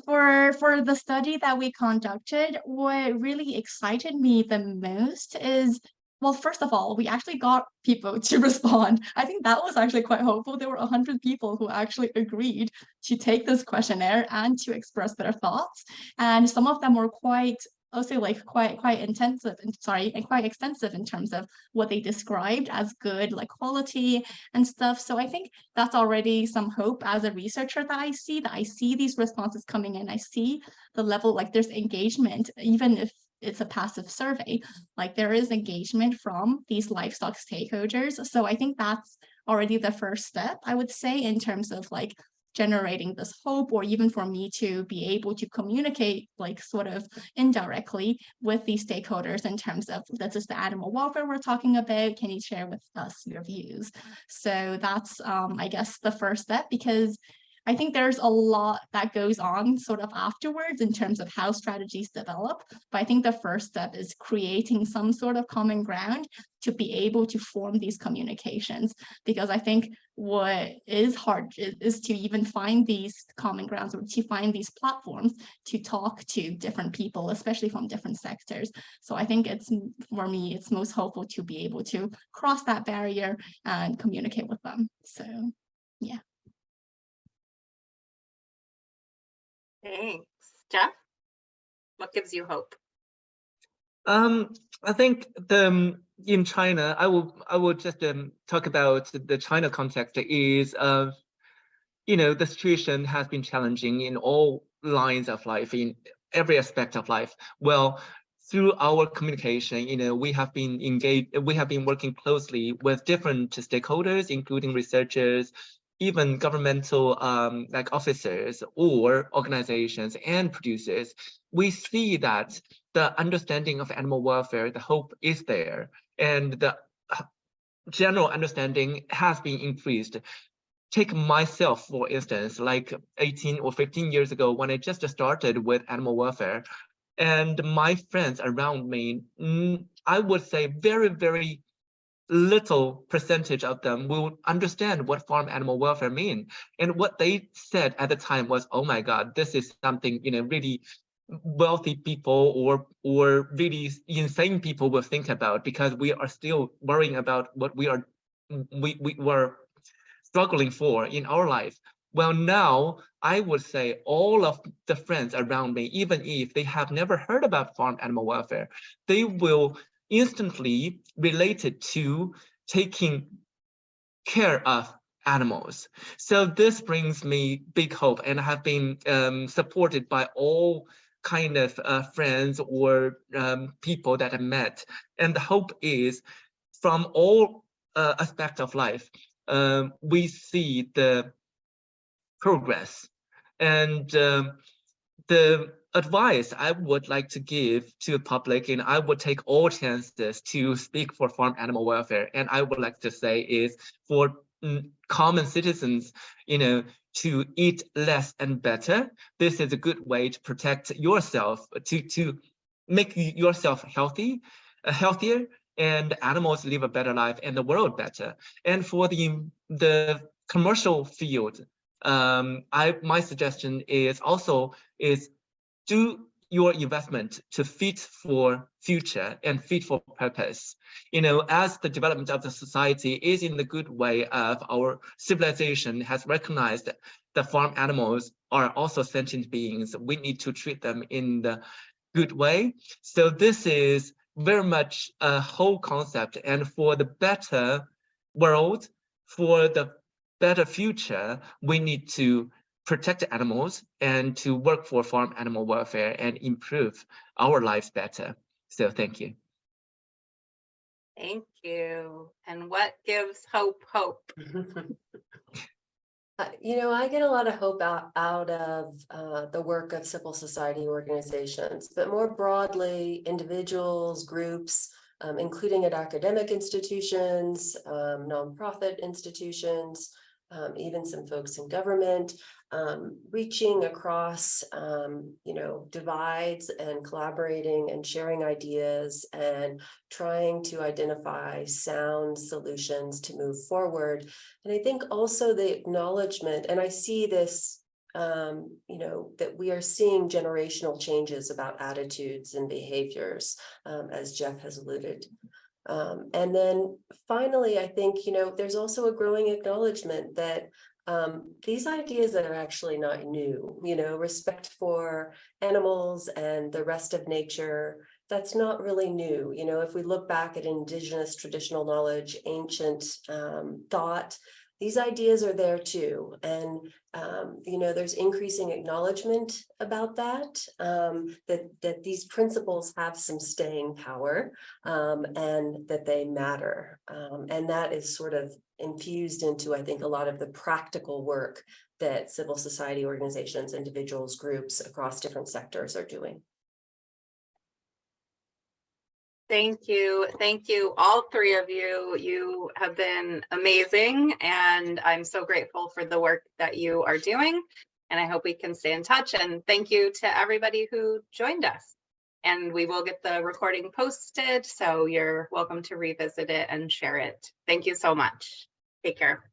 [SPEAKER 6] for the study that we conducted, what really excited me the most is, well, first of all, we actually got people to respond. I think that was actually quite hopeful. There were 100 people who actually agreed to take this questionnaire and to express their thoughts. And some of them were quite, I'll say, like quite intensive and quite extensive in terms of what they described as good, like quality and stuff. So I think that's already some hope as a researcher that I see these responses coming in. I see the level, like there's engagement, even if it's a passive survey, like there is engagement from these livestock stakeholders. So I think that's already the first step, I would say, in terms of like generating this hope, or even for me to be able to communicate like sort of indirectly with these stakeholders in terms of, this is the animal welfare we're talking about, can you share with us your views? So that's I guess the first step, because I think there's a lot that goes on sort of afterwards in terms of how strategies develop. But I think the first step is creating some sort of common ground to be able to form these communications. Because I think what is hard is to even find these common grounds, or to find these platforms to talk to different people, especially from different sectors. So I think it's, for me, it's most hopeful to be able to cross that barrier and communicate with them. So yeah.
[SPEAKER 1] Thanks. Jeff, what gives you hope?
[SPEAKER 7] I think in China, I will just talk about the China context. Is the situation has been challenging in all lines of life, in every aspect of life. Well, through our communication, we have been engaged. We have been working closely with different stakeholders, including researchers, even governmental like officers or organizations and producers. We see that the understanding of animal welfare, the hope is there, and the general understanding has been increased. Take myself, for instance, like 18 or 15 years ago, when I just started with animal welfare, and my friends around me, I would say very, very little percentage of them will understand what farm animal welfare mean. And what they said at the time was, oh my God, this is something, really wealthy people or really insane people will think about, because we are still worrying about what we were struggling for in our life. Well, now I would say all of the friends around me, even if they have never heard about farm animal welfare, they will instantly relate it to taking care of animals. So this brings me big hope, and I have been supported by all kind of friends or people that I met. And the hope is, from all aspects of life, we see the progress. And the advice I would like to give to the public, and I would take all chances to speak for farm animal welfare, and I would like to say is for common citizens, to eat less and better. This is a good way to protect yourself, to make yourself healthier, and animals live a better life and the world better. And for the commercial field, my suggestion is do your investment to fit for future and fit for purpose. As the development of the society is in the good way of our civilization has recognized that farm animals are also sentient beings, we need to treat them in the good way. So this is very much a whole concept, and for the better world, for the better future, we need to protect animals and to work for farm animal welfare and improve our lives better. So thank you.
[SPEAKER 1] Thank you. And what gives hope?
[SPEAKER 5] I get a lot of hope out of the work of civil society organizations, but more broadly, individuals, groups, including at academic institutions, nonprofit institutions, even some folks in government, reaching across, divides and collaborating and sharing ideas and trying to identify sound solutions to move forward. And I think also the acknowledgement, and I see this, that we are seeing generational changes about attitudes and behaviors, as Jeff has alluded. And then finally, I think, there's also a growing acknowledgement that these ideas that are actually not new, respect for animals and the rest of nature, that's not really new. If we look back at indigenous traditional knowledge, ancient thought, these ideas are there too. And, you know, there's increasing acknowledgement about that, that these principles have some staying power, and that they matter. And that is sort of infused into, I think, a lot of the practical work that civil society organizations, individuals, groups across different sectors are doing.
[SPEAKER 1] Thank you. Thank you, all three of you. You have been amazing, and I'm so grateful for the work that you are doing. And I hope we can stay in touch. And thank you to everybody who joined us. And we will get the recording posted, so you're welcome to revisit it and share it. Thank you so much. Take care.